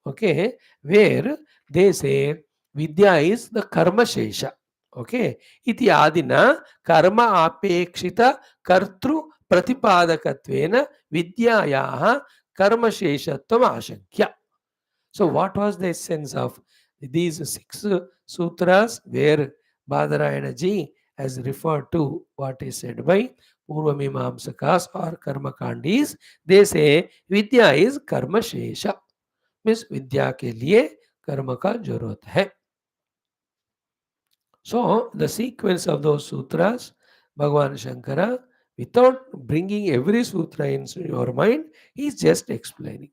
Okay, where they say Vidya is the Karma Shesha. Okay, iti adina karma apekshita kartru pratipadakatvena vidyayaha karma sheshatvam ashankya. So what was the essence of these 6 sutras where Badarayana ji has referred to what is said by Purva Mimamsakas or Karma Kandis? They say Vidya is karma shesha. Means विद्या के लिए कर्म का जरूरत है. So the sequence of those sutras, Bhagavan Shankara, without bringing every sutra in your mind, he is just explaining.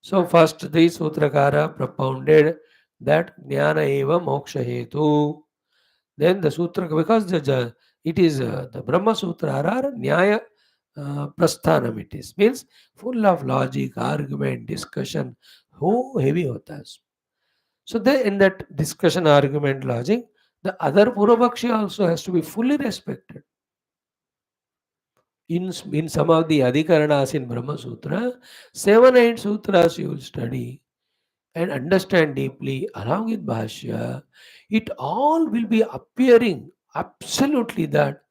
So first the Sutrakara propounded that Jnana eva moksha hetu. Then the sutra, because it is the Brahma Sutra are Nyaya Prasthanam it is. Means full of logic, argument, discussion. हो heavy होता है. So then in that discussion, argument, logic, the other Purvapakshi also has to be fully respected. In some of the Adhikaranas in Brahma Sutra, 7 8 sutras you will study and understand deeply along with Bhashya. It all will be appearing absolutely that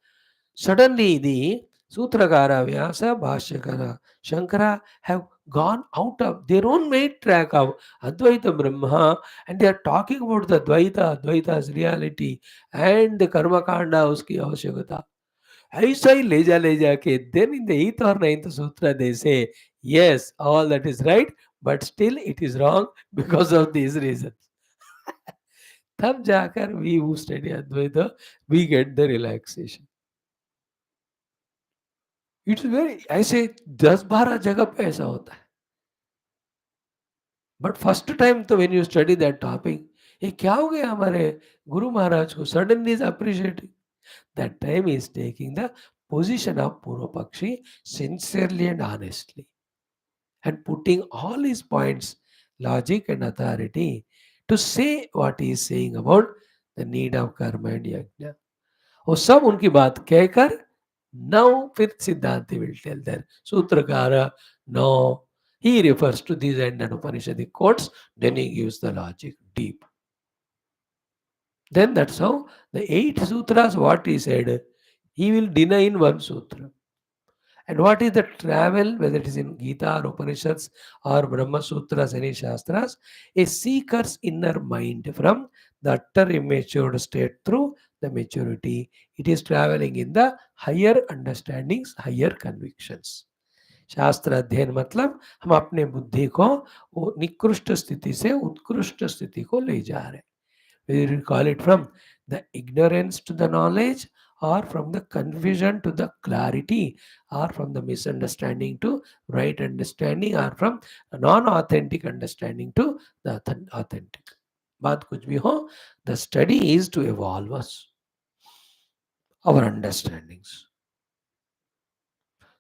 suddenly the Sutrakara, Vyasa, Bhashyakara, Shankara have gone out of their own made track of Advaita Brahma and they are talking about the Advaita's reality and the Karma Kanda, uski avashyakata. ऐसा ही ले जाके then in the 8th or 9th sutra they say yes all that is right but still it is wrong because of these reasons. तब जाकर we who study Advaita we get the relaxation. It's very ऐसे 10 12 जगह पे ऐसा होता है. But first time तो when you study that topic ये क्या हो गया हमारे गुरु महाराज को suddenly is appreciating that time is taking the position of Purva Pakshi sincerely and honestly and putting all his points, logic and authority to say what he is saying about the need of karma and yajna. वो सब उनकी बात कहकर now फिर सिद्धांति will tell their सूत्रकारा no he refers to these and Upanishadic quotes then he gives the logic deep. Then that's how the 8 sutras what he said he will deny in one sutra. And what is the travel, whether it is in Gita or Upanishads or Brahma Sutras, any Shastras? A seeker's inner mind from the utter immature state through the maturity. It is traveling in the higher understandings, higher convictions. शास्त्र अध्ययन मतलब हम अपने बुद्धि को वो निकृष्ट स्थिति से उत्कृष्ट स्थिति को ले जा रहे हैं. We will call it from the ignorance to the knowledge or from the confusion to the clarity or from the misunderstanding to right understanding or from non-authentic understanding to the authentic. बात कुछ भी हो, the study is to evolve us, our understandings.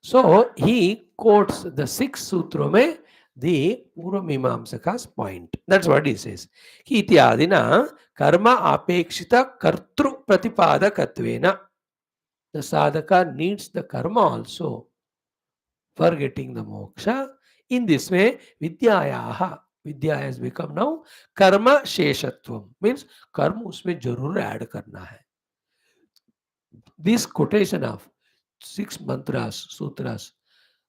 So he quotes the 6 सूत्रों में the Purva Mimamsaka's point. That's what he says. Ki ityadina karma apekshita kartru pratipadakatvena. The sadhaka needs the karma also for getting the moksha. In this way, vidya has become now karma sheshatvam. Means karma उसमें जरूर add करना है. This quotation of 6 mantras, sutras,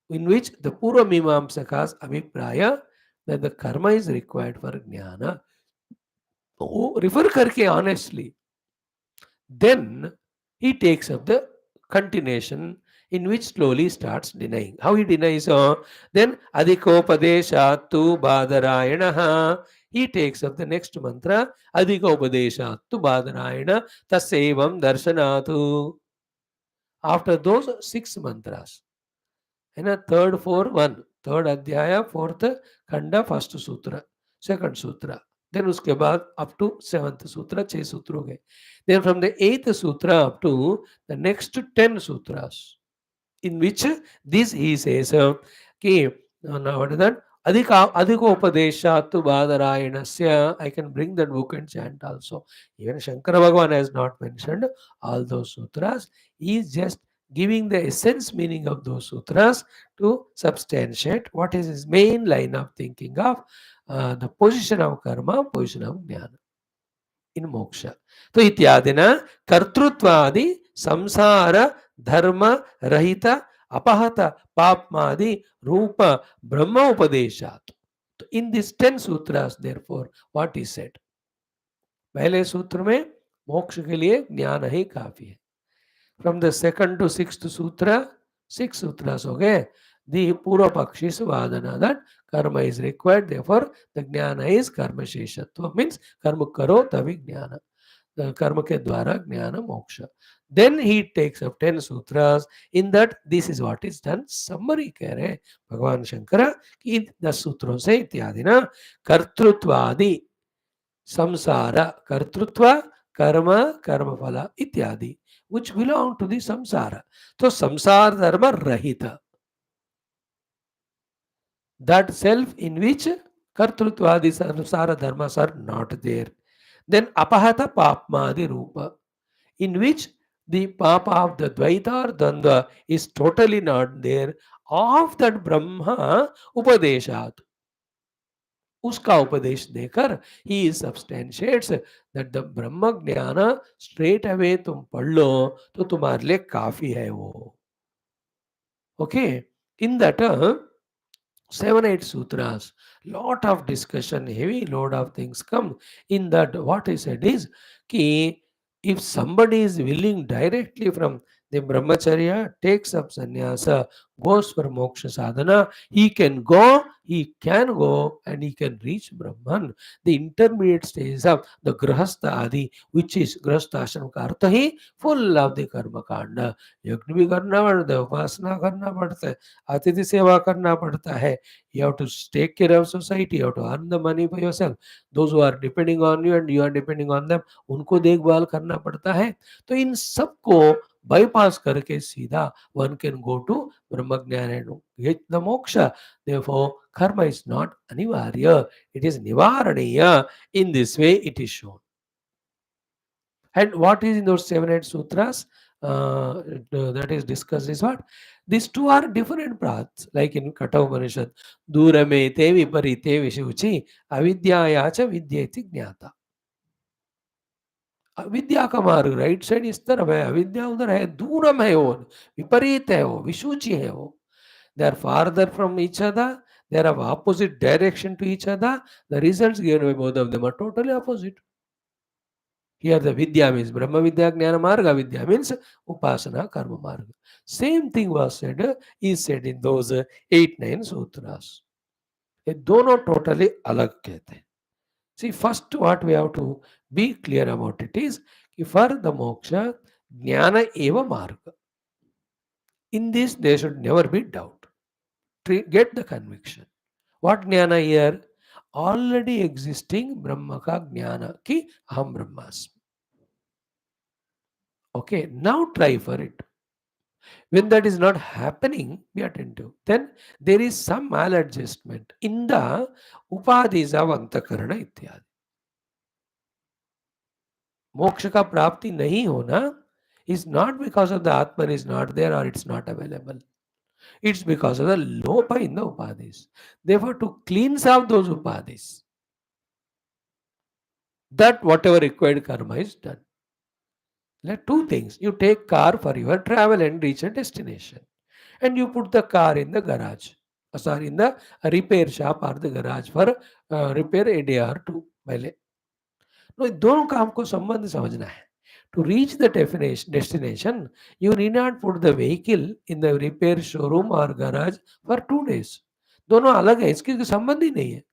in which the Purva Mimamsakas abhipraya that the karma is required for jnana. वो refer करके honestly. Then he takes up the continuation in which slowly starts denying. How he denies? Then adhikopadeshattu badarayana. He takes up the next mantra. Adhikopadeshattu badarayana tasevam darshanatu. After those 6 mantras. And a third adhyaya, fourth khanda, first sutra, second sutra. Then उसके बाद up to 7th सूत्र 6 सूत्र हो गए. Then from the 8th sutra up to the next 10 sutras, in which this he says कि what is that? Adhikopadeshattu Badarayanasya. I can bring that book and chant also. Even Shankara Bhagavan has not mentioned all those sutras. He is just giving the essence meaning of those sutras to substantiate what is his main line of thinking of the position of karma, position of jnana in moksha. तो इत्यादि न कर्तृत्वादि संसार धर्म रहित अपहत पापमादि रूप ब्रह्म उपदेशात. तो in this 10 sutras therefore what is said, पहले सूत्र में मोक्ष के लिए ज्ञान ही काफी है. From the second to 6th सूत्र 6 सूत्रास हो गए. दी पूर्व पक्षी वादना दैट कर्म इज रिक्वायर्ड, देयरफॉर द ज्ञान इज कर्म शेषत्व, मीन्स कर्म करो तभी ज्ञान, कर्म के द्वारा ज्ञान मोक्ष. Then he takes up 10 sutras. In that this is what is done. Summary कह रहे भगवान शंकर कि इन 10 सूत्रों से इत्यादि ना कर्तृत्वादि संसार, कर्तृत्व कर्म कर्मफल इत्यादि which belong to the samsara. तो संसार धर्म रहित, that self in which कर्तृत्वादि samsara dharmas are not there. Then apahata papmadi rupa, in which the papa of the dvaita or dandva is totally not there. Of that Brahma upadeshat, उसका उपदेश देकर ही सब्सटेंशिएट्स that the ब्रह्म ज्ञान straight away तुम पढ़ लो तो तुम्हारे लिए काफी है वो. Okay, in that 7-8 sutras, lot of discussion, heavy load of things come. In that what I said is कि if somebody is willing directly from the brahmacharya, takes up sannyasa, goes for moksha sadhana, he can go and he can reach Brahman. The intermediate stage of the grahastha adi, which is grahastha ashram का अर्थ ही full of the कर्म कांड. यज्ञ भी करना पड़ता है, उपासना करना पड़ता है, अतिथि सेवा करना पड़ता है. You have to take care of society, you have to earn the money for yourself. Those who are depending on you and you are depending on them, उनको देखभाल करना पड़ता है. तो इन सबको bypass करके सीधा one can go to ब्रह्म ज्ञान and get the moksha. Therefore, karma is not anivarya, it is nivaraniya. In this way it is shown. And what is in those 7-8 sutras that is discussed is what? These two are different paths. Like in Katha Upanishad, Durame te viparite vishuchi avidyaya cha vidyeti jnata. अविद्या का मार्ग right side इस तरफ है, अविद्या उधर है, दूरम है वो, विपरीत है वो, विसूची है वो. They are farther from each other, they are of opposite direction to each other. The results given by both of them are totally opposite. Here the Vidya means Brahma Vidya Jnana Marga, Vidya means Upasana Karma Marga. Same thing was said, is said in those 8-9 sutras. ये दोनों totally अलग कहते हैं. See, first what we have to be clear about it is कि for the moksha, Jnana eva Marga. In this there should never be doubt. Get the conviction. What Jnana here? Already existing Brahma ka Jnana ki Aham Brahmasmi. Okay, now try for it. When that is not happening, be attentive. Then there is some maladjustment in the upadhis of antakarana ityadi. Moksha ka prapti nahi hona is not because of the Atman is not there or it's not available. It's because of the lopa in the upadhis. Therefore, to cleanse out those upadhis, that whatever required karma is done. Like two things. You take car for your travel and reach a destination. And you put the car in the garage. Sorry, in the repair shop or the garage for repair a day or two. पहले तो दोनों काम को संबंध समझना है. To reach the destination, you need not put the vehicle in the repair showroom or garage for 2 days. दोनों अलग है, इसकी संबंध ही नहीं है.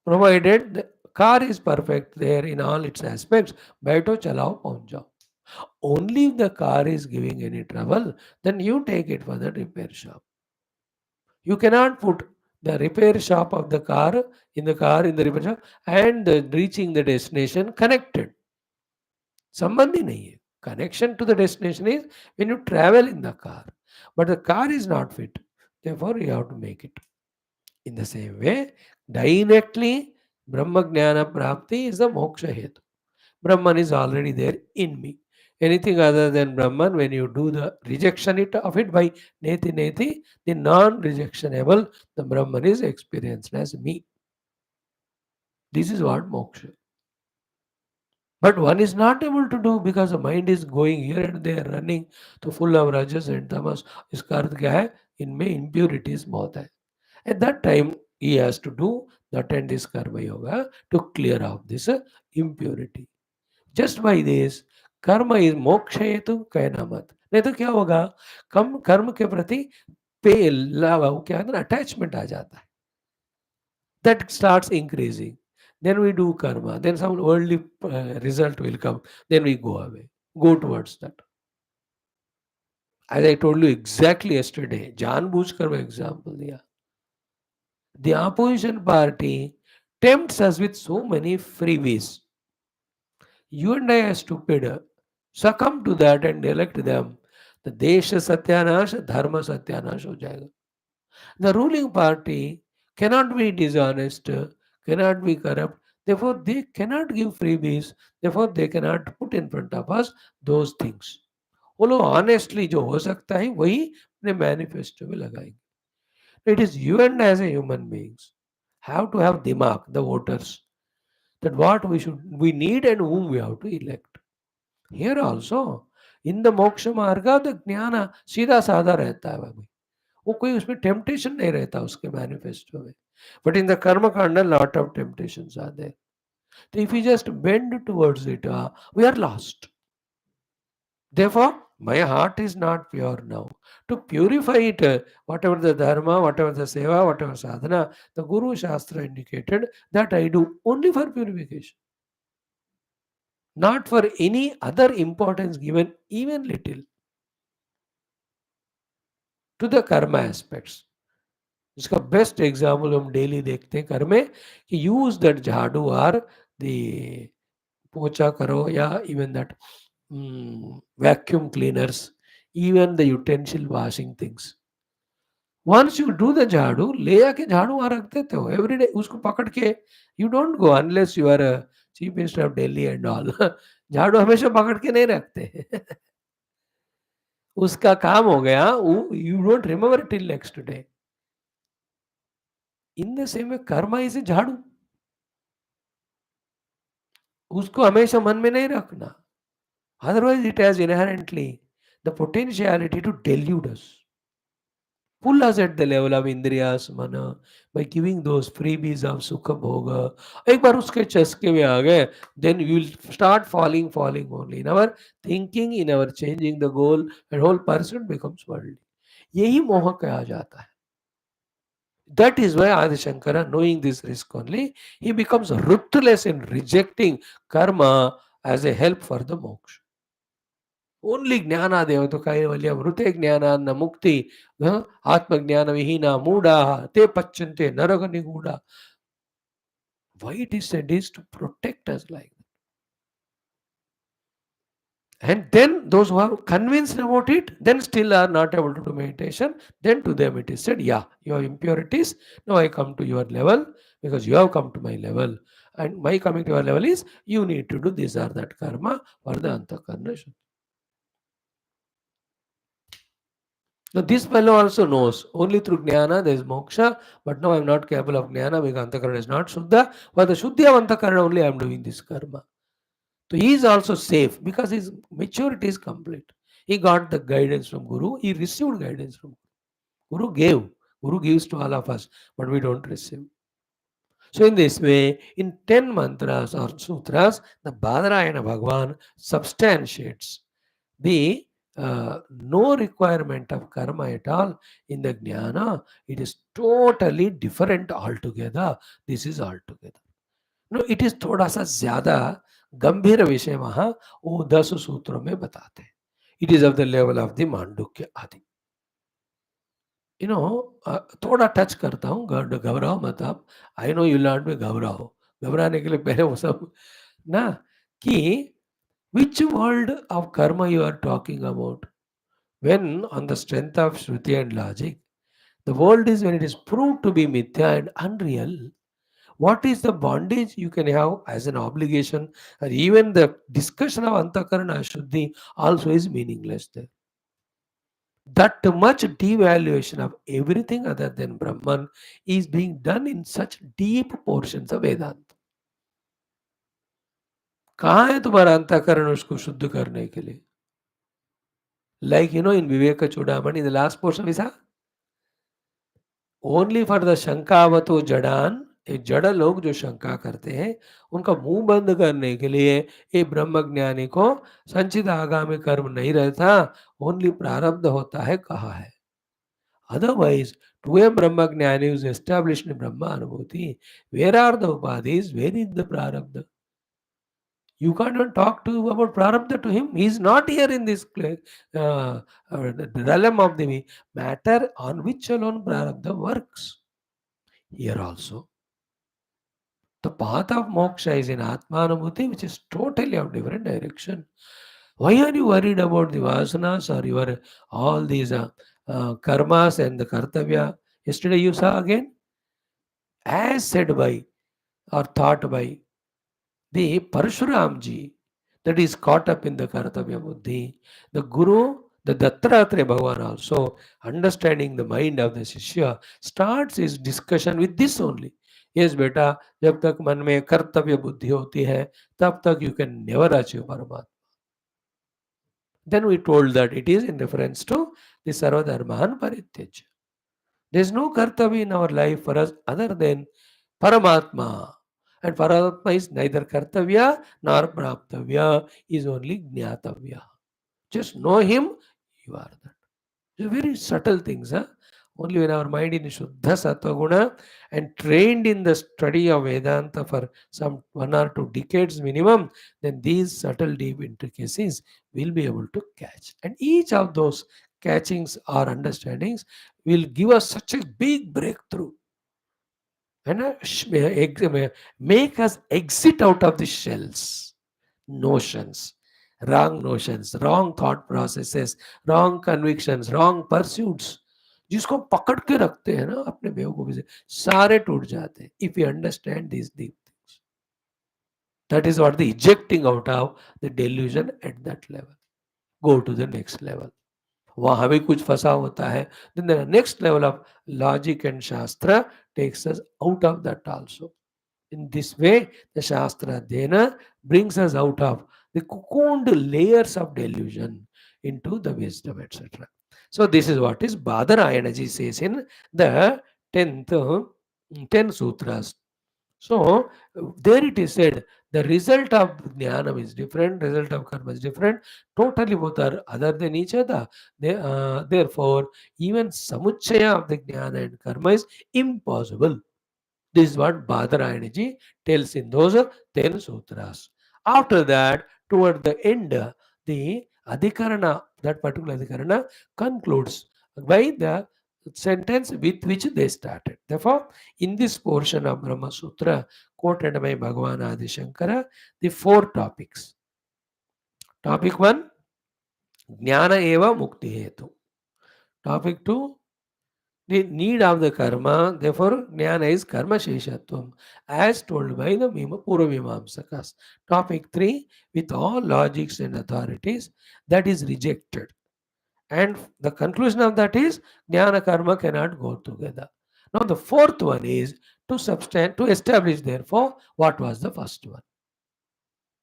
Provided the car is perfect there in all its aspects, बैठो चलाओ पहुंच जाओ. Only if the car is giving any trouble, then you take it for the repair shop. You cannot put The repair shop of the car in the repair shop and reaching the destination connected. संबंधी नहीं है. Connection to the destination is when you travel in the car, but the car is not fit. Therefore, you have to make it. In the same way, directly Brahma Jnana Prapti is the moksha hetu. Brahman is already there in me. Anything other than Brahman, when you do the rejection of it by neti neti, the non-rejectionable, the Brahman is experienced as me. This is what moksha. But one is not able to do because the mind is going here and there, running to full of rajas and tamas. इसका अर्थ क्या है? इनमें impurities बहुत है. At that time, he has to do the attend this karma yoga to clear out this impurity. Just by this, कर्म is मोक्ष हेतु कहना मत. नहीं तो क्या होगा? कम कर्म के प्रति पे लाभ क्या है ना, अटैचमेंट आ जाता है. That starts increasing. Then we do karma. Then some worldly result will come. Then we go away. Go towards that. As I told you exactly yesterday, जानबूझकर मैं example दिया. The opposition party tempts us with so many freebies. You and I are stupid. Succumb to that and elect them. The देश सत्यानाश, धर्म सत्यानाश हो जाएगा. The ruling party cannot be dishonest, cannot be corrupt. Therefore, they cannot give freebies. Therefore, they cannot put in front of us those things. वो लोग honestly जो हो सकता है वही अपने manifesto में लगाएंगे. It is you and as a human beings have to have दिमाग, the voters, that what we need and whom we have to elect. Here also, in the moksha marga, the jnana सीधा साधा रहता है भाई. वो कोई उसमें temptation नहीं रहता उसके मैनिफेस्टो में. But in the karma kanda lot of temptations are there. तो if you just bend towards it, we are lost. Therefore, my heart is not pure now. To purify it, whatever the dharma, whatever the seva, whatever sadhana, the Guru Shastra indicated that I do only for purification. Not for any other importance given even little to the karma aspects. इसका best example हम daily देखते हैं घर में कि use that झाड़ू or the पोछा करो या even that vacuum cleaners, even the utensil washing things. Once you do the झाड़ू, ले आके झाड़ू वहां रख देते हो एवरीडे. उसको पकड़ के you don't go unless you are chief minister of Delhi and all. झाड़ू हमेशा पकड़ के नहीं रखते. उसका काम हो गया, you don't remember till next day. In the same way karma is a jhadu. उसको हमेशा मन में नहीं रखना. Otherwise it has inherently the potentiality to delude us, pull us at the level of indriyas mana by giving those freebies of सुख भोग. एक बार उसके चस्के में आ गए, then we will start falling only in our thinking, in our changing the goal, and whole person becomes worldly. यही मोह कहा जाता है. That is why Adi Shankara, knowing this risk only, he becomes ruthless in rejecting karma as a help for the moksha. Only jnana devato kaivalya vrute jnana na mukti atma jnana vihina muda te pachante naraga niguda. Why it is said is to protect us like that. And then those who are convinced about it, then still are not able to do meditation, then to them it is said, yeah, you have impurities, now I come to your level because you have come to my level. And my coming to your level is, you need to do this or that karma for the antakarna. Now this fellow also knows, only through jnana there is moksha, but now I am not capable of jnana because antakarna is not shuddha. For the shuddhi of antakarna only I am doing this karma. So he is also safe because his maturity is complete. He got the guidance from Guru. He received guidance from Guru. Guru gave. Guru gives to all of us, but we don't receive. So in this way, in 10 mantras or sutras, the Badarayana Bhagavan substantiates the no requirement of karma at all in the jnana. It is totally different altogether. This is altogether. No, it is थोड़ा सा ज्यादा गंभीर विषय वहां वो 10 सूत्रों में बताते हैं. It is of the level of the Mandukya आदि. थोड़ा टच करता हूँ, घबराओ मत आप। आई नो यू नॉट में घबराओ, घबराने के लिए पहले वो सब ना, कि which world of karma you are talking about, when on the strength of Shruti and logic, the world is when it is proved to be mithya and unreal. What is the bondage you can have as an obligation? And even the discussion of Antakarana Shuddhi also is meaningless there. That much devaluation of everything other than Brahman is being done in such deep portions of Vedanta. कहाँ है तुम्हारा अंतःकरण उसको शुद्ध करने के लिए? Like in Viveka Chudamani, the last portion is only for the शंकावतो जडान, ये जड़ लोग जो शंका करते हैं उनका मुंह बंद करने के लिए ये ब्रह्म ज्ञानी को संचित आगामी कर्म नहीं रहता, ओनली प्रारब्ध होता है, कहा है। अदरवाइज टू ए ब्रह्म ज्ञानी is established in Brahma anubhuti, where are the upadhis, where is the prarabdha? You can't even talk to about prarabdha to him. He is not here in this realm of the matter on which alone prarabdha works. Here also, the path of moksha is in Atmanubhuti, which is totally of different direction. Why are you worried about the vasanas or your all these karmas and the kartavya? Yesterday you saw again, as said by or thought by the Parshuramji, that is caught up in the Kartavya Buddhi. The Guru, the Dattatreya Bhagavan also, understanding the mind of the Shishya, starts his discussion with this only. Yes, beta, जब तक मन में कर्तव्य बुद्धि होती है, तब तक you can never achieve Paramatma. Then we told that it is in reference to the Sarvadharman Parityajya. There is no kartavya in our life for us other than Paramatma. And Paramatma is neither kartavya nor praptavya, is only jnatavya. Just know him, you are that. They're very subtle things. Only when our mind is Shuddha Sattva Guna and trained in the study of Vedanta for some 1 or 2 decades minimum, then these subtle deep intricacies will be able to catch. And each of those catchings or understandings will give us such a big breakthrough and make us exit out of the shells, notions, wrong thought processes, wrong convictions, wrong pursuits. जिसको पकड़ के रखते हैं ना अपने बेवकूफी से, सारे टूट जाते हैं if you understand these deep things. That is what the ejecting out of the delusion at that level. Go to the next level. वहां भी कुछ फंसा होता है, then the next level of logic and shastra takes us out of that also. In this way, the shastra adhyana brings us out of the cocooned layers of delusion into the wisdom, etc. So this is what is Badarayanaji says in the 10 sutras. So there it is said, the result of jnanam is different, result of karma is different, totally both are other than each other. Therefore, even samuchaya of the jnana and karma is impossible. This is what Badarayanaji tells in those 10 sutras. After that, toward the end, the Adhikarana, that particular Adhikarana, concludes by the sentence with which they started. Therefore, in this portion of Brahma Sutra, quoted by Bhagavan Adi Shankara, the 4 topics. Topic 1, Jnana eva mukti hetu. Topic 2, the need of the karma, therefore jnana is karma sheshatvam, as told by the Purva Mimamsakas. Topic 3, with all logics and authorities, that is rejected. And the conclusion of that is jnana karma cannot go together. Now the 4th one is to establish therefore what was the first one.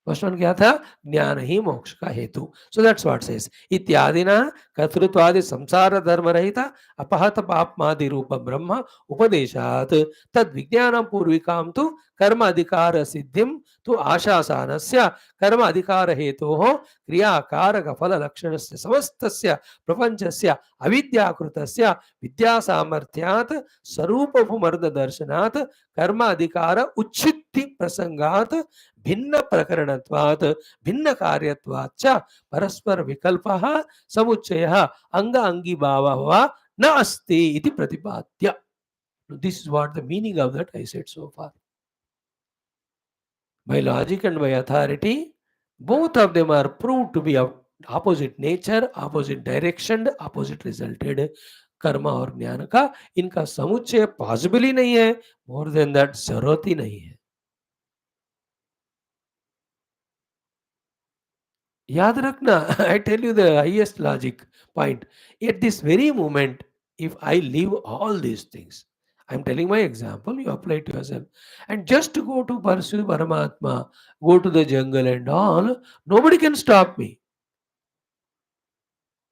First one क्या था? ज्ञान ही मोक्ष का हेतु. So that's what says इत्यादिना कर्तृत्वादि संसार धर्म रहित अपहत पापमादि रूप ब्रह्म उपदेशात् तद विज्ञानम पूर्विकाम तु कर्म अधिकार सिद्धिम तु आशासानस्य कर्म अधिकार हेतोः क्रियाकारक फल लक्षणस्य समस्तस्य प्रपंचस्य अविद्याकृतस्य विद्या सामर्थ्यात् स्वरूपभूमर्द दर्शनात् कर्म अधिकार उच्छित्ति प्रसंगात् भिन्न प्रकरणत्वात् भिन्न कार्यत्वाच्च परस्पर विकल्पः समुच्चयः अंग अंगी भावः na asti iti pratipadya. This is what the meaning of that I said so far. By logic and by authority, both of them are proved to be of opposite nature, opposite direction, opposite resulted कर्म और ज्ञान का इनका समुच्चय possible ही नहीं है, more than that जरूरत ही नहीं है. याद रखना, I tell you the highest logic point. At this very moment, if I leave all these things, I'm telling my example, you apply to yourself, and just to go to pursue Paramatma, go to the jungle and all, nobody can stop me.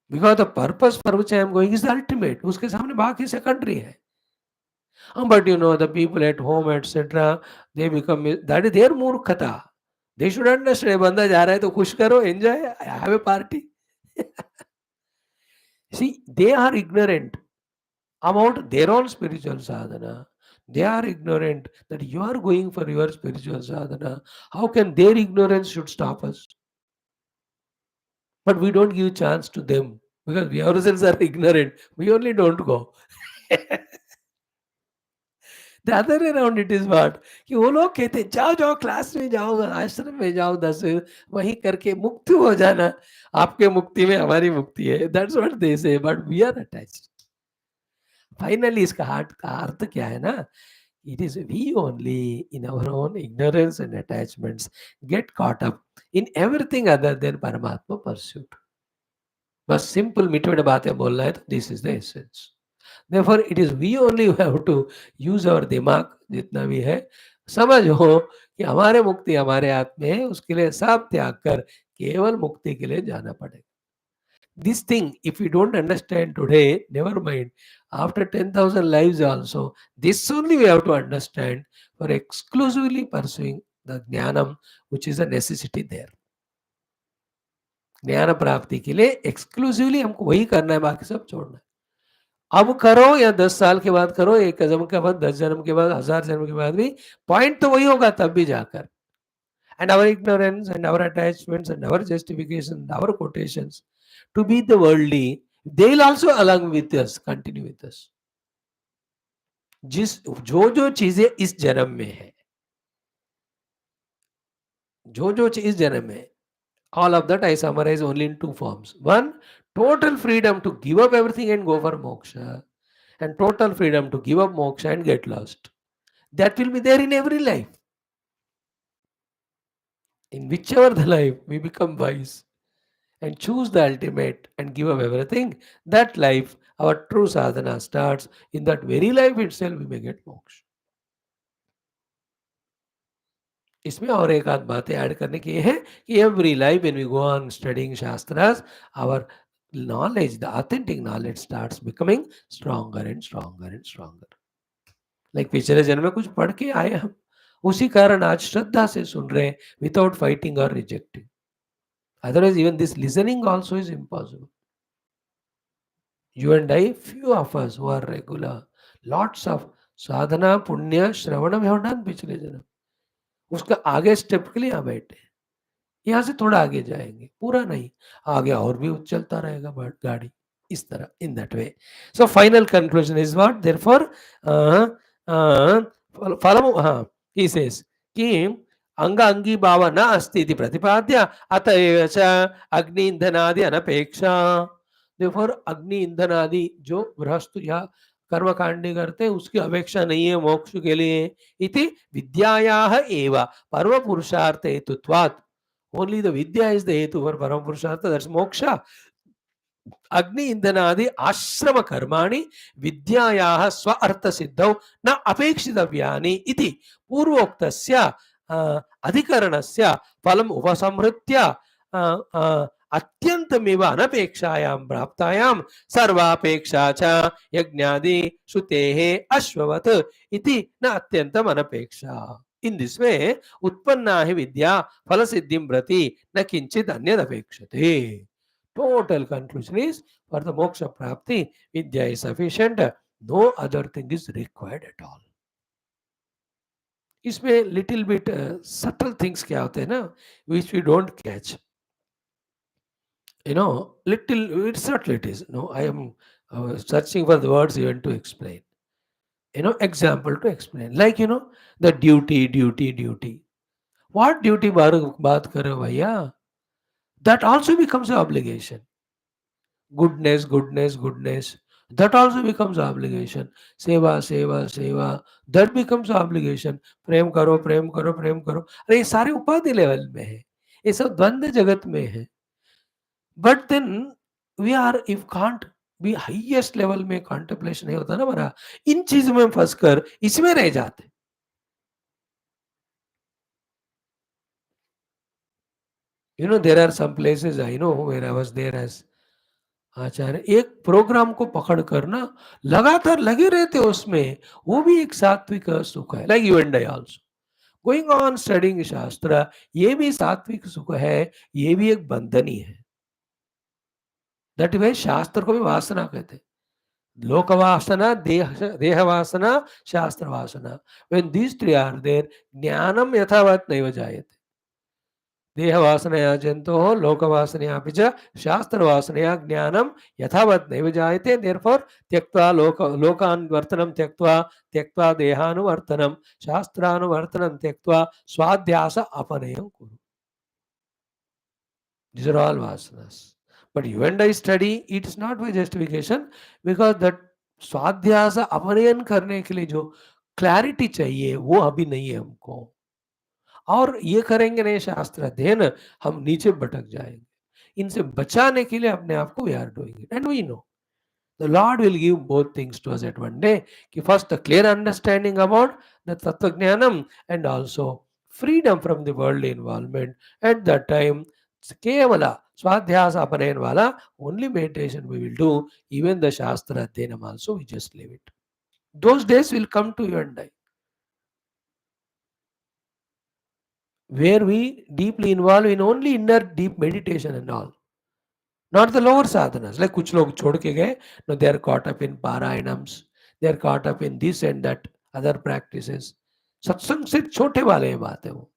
Because the purpose for which I am going is the ultimate. उसके सामने बाकी secondary है. But you know, the people at home, etc., they become, that is their मूर्खता. They should understand, बंदा जा रहा है तो खुश करो, enjoy, have a party. See, they are ignorant about their own spiritual sadhana. They are ignorant that you are going for your spiritual sadhana. How can their ignorance should stop us? But we don't give chance to them because we ourselves are ignorant. We only don't go. The other way around it is what? कि वो लोग कहते हैं जाओ जाओ class में जाओ, आश्रम में जाओ, 10 वहीं करके मुक्त हो जाना. आपके मुक्ति में हमारी मुक्ति है. That's what they say, but we are attached. Finally इसका हार्ट का अर्थ क्या है ना? It is we only in our own ignorance and attachments get caught up in everything other than Paramatma pursuit. बस सिंपल मीठे मीठे बातें बोलना है तो this is the essence. Therefore, it is we only who have to use our दिमाग जितना भी है. समझ हो कि हमारे मुक्ति हमारे हाथ में है, उसके लिए सब त्याग कर केवल मुक्ति के लिए जाना पड़ेगा. This thing, if we don't understand today, never mind. After 10,000 lives also, this only we have to understand for exclusively pursuing the jnanam, which is a necessity there. ज्ञान प्राप्ति के लिए एक्सक्लूसिवली हमको वही करना है, बाकी सब छोड़ना है. अब करो या 10 साल के बाद करो, एक जन्म के बाद, 10 जन्म के बाद, 1000 जन्म के बाद भी पॉइंट तो वही होगा तब भी जाकर. And our ignorance and our attachments and our justifications and our quotations to be the worldly, they will also along with us continue with us. जिस जो चीजें इस जन्म में है, जो चीज इस जन्म में, all of that I summarize only in 2 forms. One, total freedom to give up everything and go for moksha, and total freedom to give up moksha and get lost. That will be there in every life. In whichever the life we become wise and choose the ultimate and give up everything, that life, our true sadhana starts. In that very life itself, we may get moksha. इसमें और एक आध बातें add करने की है कि every life when we go on studying shastras, our knowledge, the authentic knowledge starts becoming stronger and stronger and stronger. Like पिछले जन्म में कुछ पढ़ के आए हम, उसी कारण आज श्रद्धा से सुन रहे हैं विदाउट फाइटिंग और rejecting. Otherwise, even this listening also is impossible. You and I, few of us who are regular, lots of sadhana, punya, shravana we have done पिछले जन्म. उसका आगे स्टेप के लिए यहाँ बैठे, यहाँ से थोड़ा आगे जाएंगे, पूरा नहीं, आगे और भी चलता रहेगा गाड़ी, इस तरह, in that way. So final conclusion is what? Therefore, फलम, he says कि अंग अंगी भाव न अस्ति इति प्रतिपाद्य अतएव च अग्नि ईंधनादि अनपेक्षा. Therefore, अग्नि ईंधन आदि जो गृहस्थ या कर्म कांडी करते हैं उसकी अपेक्षा नहीं है मोक्ष के लिए. इति विद्यायाः एव परम पुरुषार्थ हेतुत्वात्. Only the vidya is the hetu for param purushartha, that's moksha. अग्नि इंधनादि आश्रम कर्माणि विद्यायाः स्व अर्थ सिद्धौ न अपेक्षितव्यानि इति पूर्वोक्तस्य अधिकरणस्य फलम् उपसंहृत्य अत्यन्तमेव अनपेक्षायां प्राप्तायां सर्वापेक्षा च यज्ञादि श्रुतेः अश्ववत् इति न अत्यन्तम् अनपेक्षा. In this way, उत्पन्ना हि विद्या फल सिद्धिं प्रति न किंचित अन्यद अपेक्षते. Total conclusion is for the moksha prapti, vidya is sufficient. No other thing is required at all. इसमें little bit subtle things क्या होते हैं ना, which we don't catch. You know, little, it's not it is. No, I am I was searching for the words even to explain. Example to explain. Like, the duty, duty, duty. What duty baat kar rahe ho bhaiya? That also becomes an obligation. Goodness, goodness, goodness. That also becomes obligation. Seva, seva, seva. That becomes obligation. प्रेम करो, प्रेम करो, प्रेम करो. अरे ये सारे उपाधि level में है. ये सब द्वंद्व जगत में है. But then we are if can't भी हाईएस्ट लेवल में कॉन्टेम्पलेशन नहीं होता ना हमारा, इन चीजों में फंस कर इसमें रह जाते. There are some places I know where I was there as acharya, एक प्रोग्राम को पकड़ कर ना लगातार लगे रहते उसमें. वो भी एक सात्विक सुख है. Like you and I also going on studying शास्त्र, ये भी सात्विक सुख है. ये भी एक बंधन ही है. दैट वे शास्त्र को भी वासना कहते हैं. लोक वासना, देह वासना, शास्त्र वासना. When these three are there, ज्ञानम यथावत नैव जायते. देहवासनया जंतोः लोकवासनयापि च शास्त्रवासनया ज्ञानं यथावत् नैव जायते. देयरफॉर त्यक्त्वा लोकानुवर्तनं त्यक्त्वा त्यक्त्वा देहानुवर्तनं शास्त्रानुवर्तनं त्यक्त्वा स्वाध्यास अपनयं कुरु. These are all vasanas. But you and I study, it is not by justification, because that स्वाध्यास अपनयन करने के लिए जो क्लैरिटी चाहिए वो अभी नहीं है हमको. और ये करेंगे नहीं शास्त्र अध्ययन, हम नीचे भटक जाएंगे. इनसे बचाने के लिए अपने आप को we are doing it and we know the lord will give both things to us at one day. कि first the clear understanding about the तत्व ज्ञानम and also freedom from the world involvement. At that time केवल स्वाध्यास अपनयन वाला only meditation we will do. Even the शास्त्र अध्ययन also we just leave it. Those days will come to you and I, where we deeply involve in only inner deep meditation and all, not the lower sadhanas. Like kuch log chhod ke gaye, no, they are caught up in parayanams, they are caught up in this and that other practices. सत्संग सिर्फ छोटे वाले बात है. वो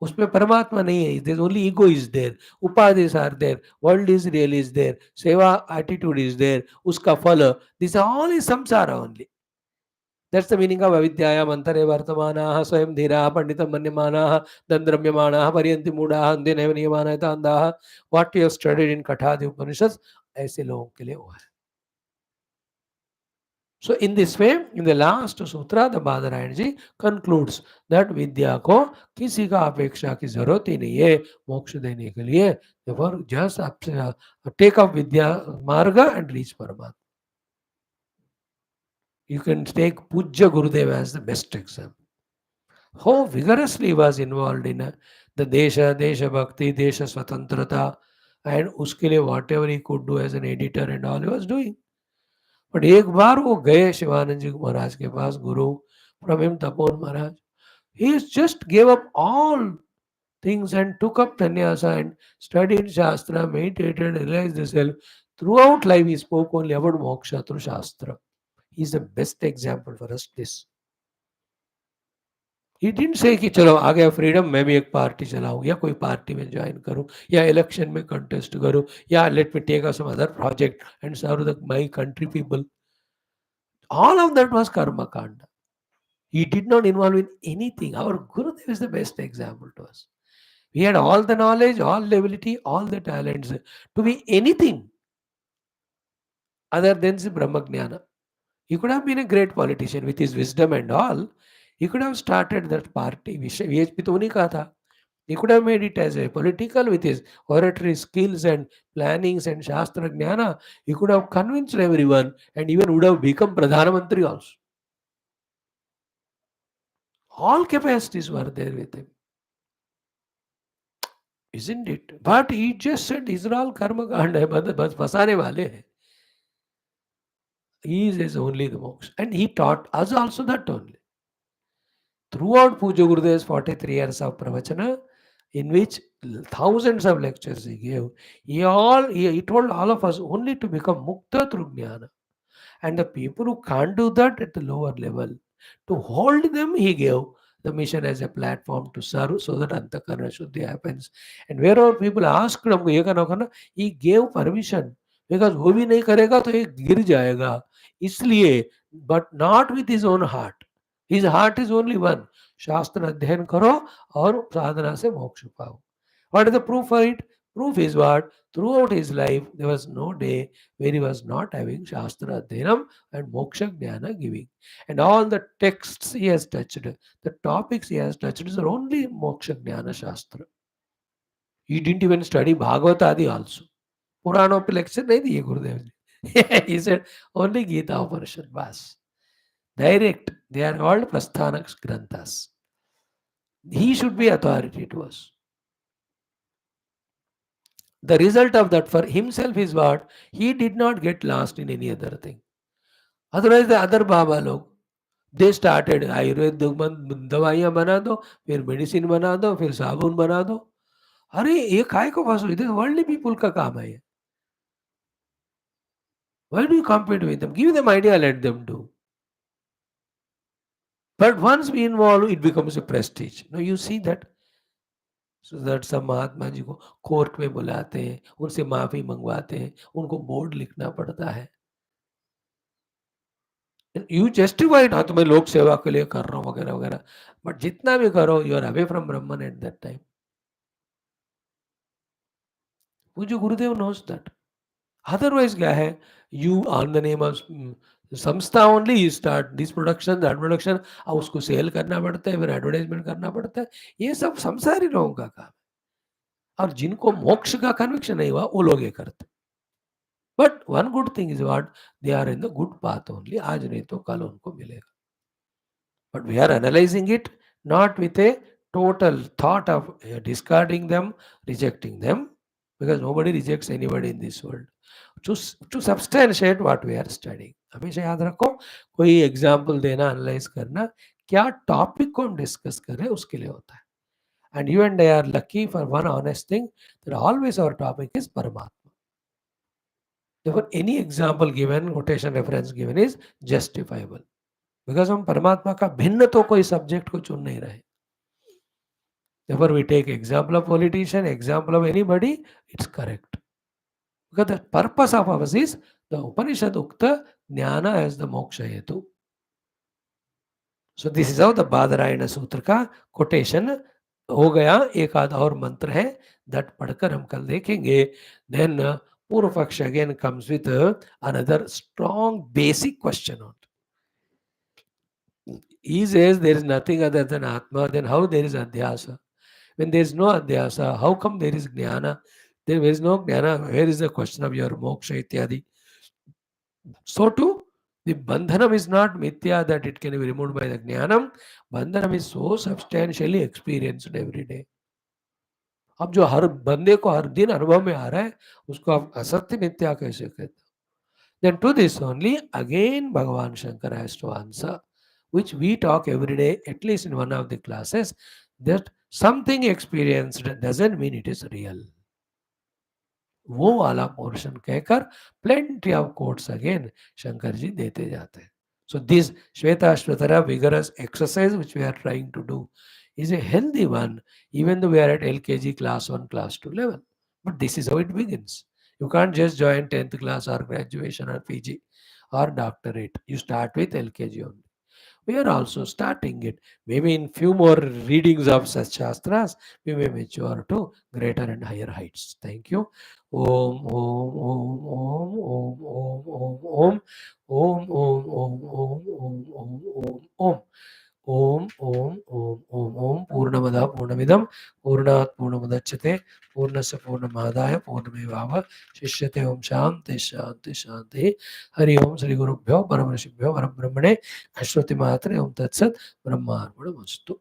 उसमें परमात्मा नहीं है. There's only ego is there, upadhis are there, world is real is there, seva attitude is there, उसका फल, this all is samsara only. That's the meaning of avidyaya mantare vartamanaha swayam dhiraha panditam manyamanaha dandramyamanaha paryanti mudaha andineva niyamanaha andaha. What you have studied in Kathadi Upanishads, ऐसे लोगों के लिए वो है. So in this way, in the last sutra, the Badarayana ji concludes that विद्या को किसी का अपेक्षा की जरूरत ही नहीं है मोक्ष देने के लिए. Therefore, just take up vidya marga and reach Paramatma. You can take Pujya Gurudev as the best example. How vigorously he was involved in the Desha Bhakti, Desha Swatantrata, and उसके लिए whatever he could do as an editor and all he was doing. But एक बार वो गए शिवानंद जी महाराज के पास, गुरु, from him Tapovan Maharaj, he just gave up all things and took up sannyasa and studied Shastra, meditated, realized the self. Throughout life he spoke only about moksha through Shastra. He is the best example for us this. He didn't say कि चलो आ गया freedom, मैं भी एक party चलाऊं या कोई party में join करूं या इलेक्शन में कंटेस्ट करूं या let me take some other project and serve the my country people. All of that was karma kanda. He did not involve in anything. Our Gurudev is the best example to us. He had all the knowledge, all the ability, all the talents to be anything other than Brahma Jnana. He could have been a great politician with his wisdom and all. He could have started that party. VHP तो उन्हीं का था. He could have made it as a political with his oratory skills and plannings and Shastra Jnana. He could have convinced everyone and even would have become Pradhana Mantri also. All capacities were there with him. Isn't it? But he just said, these are all karma kanda hai, bas fasane wale hai. He is only the moksha. And he taught us also that only. Throughout Puja Gurudev's 43 years of pravachana, in which thousands of lectures he gave, he told all of us only to become mukta through jnana. And the people who can't do that at the lower level, to hold them, he gave the mission as a platform to serve so that Antakarana Shuddhi happens. And wherever people asked him, he gave permission. Because वो भी नहीं करेगा तो ये गिर जाएगा, इसलिए, but not with his own heart, his heart is only one, शास्त्र अध्ययन करो और साधना से मोक्ष पाओ. What is the proof for it? Proof is what? Throughout his life, there was no day where he was not having Shastra Adhyanam and Moksha Jnana giving. And all the texts he has touched, the topics he has touched is only Moksha Jnana Shastra. He didn't even study Bhagavad Adi also. पुराणों पे lecture नहीं दिए गुरुदेव जी. He said only Gita Upanishad bas. Direct. They are called Prasthanak Granthas. He should be authority to us. The result of that for himself is what? He did not get lost in any other thing. Otherwise, the other Baba log, they started Ayurveda दवाइयाँ बना दो, फिर medicine बना दो, फिर साबुन बना दो. अरे ये काय को फंसो? इधर वर्ल्डली पीपल का काम है ये. Why do you compete with them? Give them idea, let them do. But once we involve, it becomes a prestige. Now you see that. So that some Mahatma ji को कोर्ट में बुलाते हैं, उनसे माफी मंगवाते हैं, उनको बोर्ड लिखना पड़ता है. यू जस्टिफाइड, हाँ तो मैं लोक सेवा के लिए कर रहा हूँ वगैरह वगैरह, बट जितना भी करो यू आर अवे फ्रॉम ब्रह्मन एट दैट टाइम. पूज्य गुरुदेव नोस दैट. अदरवाइज क्या है, you on the name of संस्था only you start this production that production, और उसको सेल करना पड़ता है, फिर एडवर्टाइजमेंट करना पड़ता है. ये सब संसारी लोगों का काम है, और जिनको मोक्ष का कन्विक्शन नहीं हुआ वो लोग ये करते. But one good thing is what, they are in the good path only. आज नहीं तो कल उनको मिलेगा. But we are analyzing it not with a total thought of discarding them, rejecting them, because nobody rejects anybody in this world. To substantiate what we are studying. हमेशा याद रखो, कोई एग्जाम्पल देना, एनालाइज करना, क्या टॉपिक को हम discuss करें उसके लिए होता है. And you and I are lucky for one honest thing, that always our topic is Paramatma. Therefore, any example given, quotation reference given is justifiable. Because हम परमात्मा का भिन्न तो कोई सब्जेक्ट को चुन नहीं रहे. Therefore, we take example of politician, example of anybody, it's correct. Because the purpose of ours is the Upanishad Ukta Jnana as the Moksha Hetu. So this is how the Badarayana सूत्र का quotation हो गया. एक आध और मंत्र है, that पढ़कर हम कल देखेंगे. Then Purva Paksha again comes with another strong basic question on it. He says there is nothing other than Atma, then how there is Adhyasa? When there is no Adhyasa, how come there is Jnana? There is no Jnana, where is the question of your Moksha Ityadi? So too, the Bandhanam is not Mithya that it can be removed by the Jnanam. Bandhanam is so substantially experienced every day. अब जो हर बंदे को हर दिन अनुभव में आ रहा है, उसको आप असत्य मिथ्या कैसे कहते? Then to this only, again Bhagavan Shankara has to answer, which we talk every day, at least in one of the classes, that something experienced doesn't mean it is real. वो वाला पोर्शन कहकर plenty of quotes again Shankar ji देते जाते हैं. So this Shwethashwathara vigorous exercise which we are trying to do is a healthy one, even though we are at LKG class 1, class 2 level. But this is how it begins. You can't just join 10th class or graduation or PG or doctorate. You start with LKG only. We are also starting it. Maybe in few more readings of such shastras, we may mature to greater and higher heights. Thank you. Om, om, om, om, om, om, om, om, om, om, om, om, om, om. Om Om Om Om Om पूर्णमदः पूर्णमिदं पूर्णात् पूर्णमुदच्यते पूर्णस्य पूर्णमादाय पूर्णमेवावशिष्यते. ओम शांति शांति शांति. हरि ओम. श्री गुरुभ्यो परमऋषिभ्यो परब्रह्मणे अश्रुति मात्रे. ओम तत्सत्. ब्रह्मार्पणमस्तु.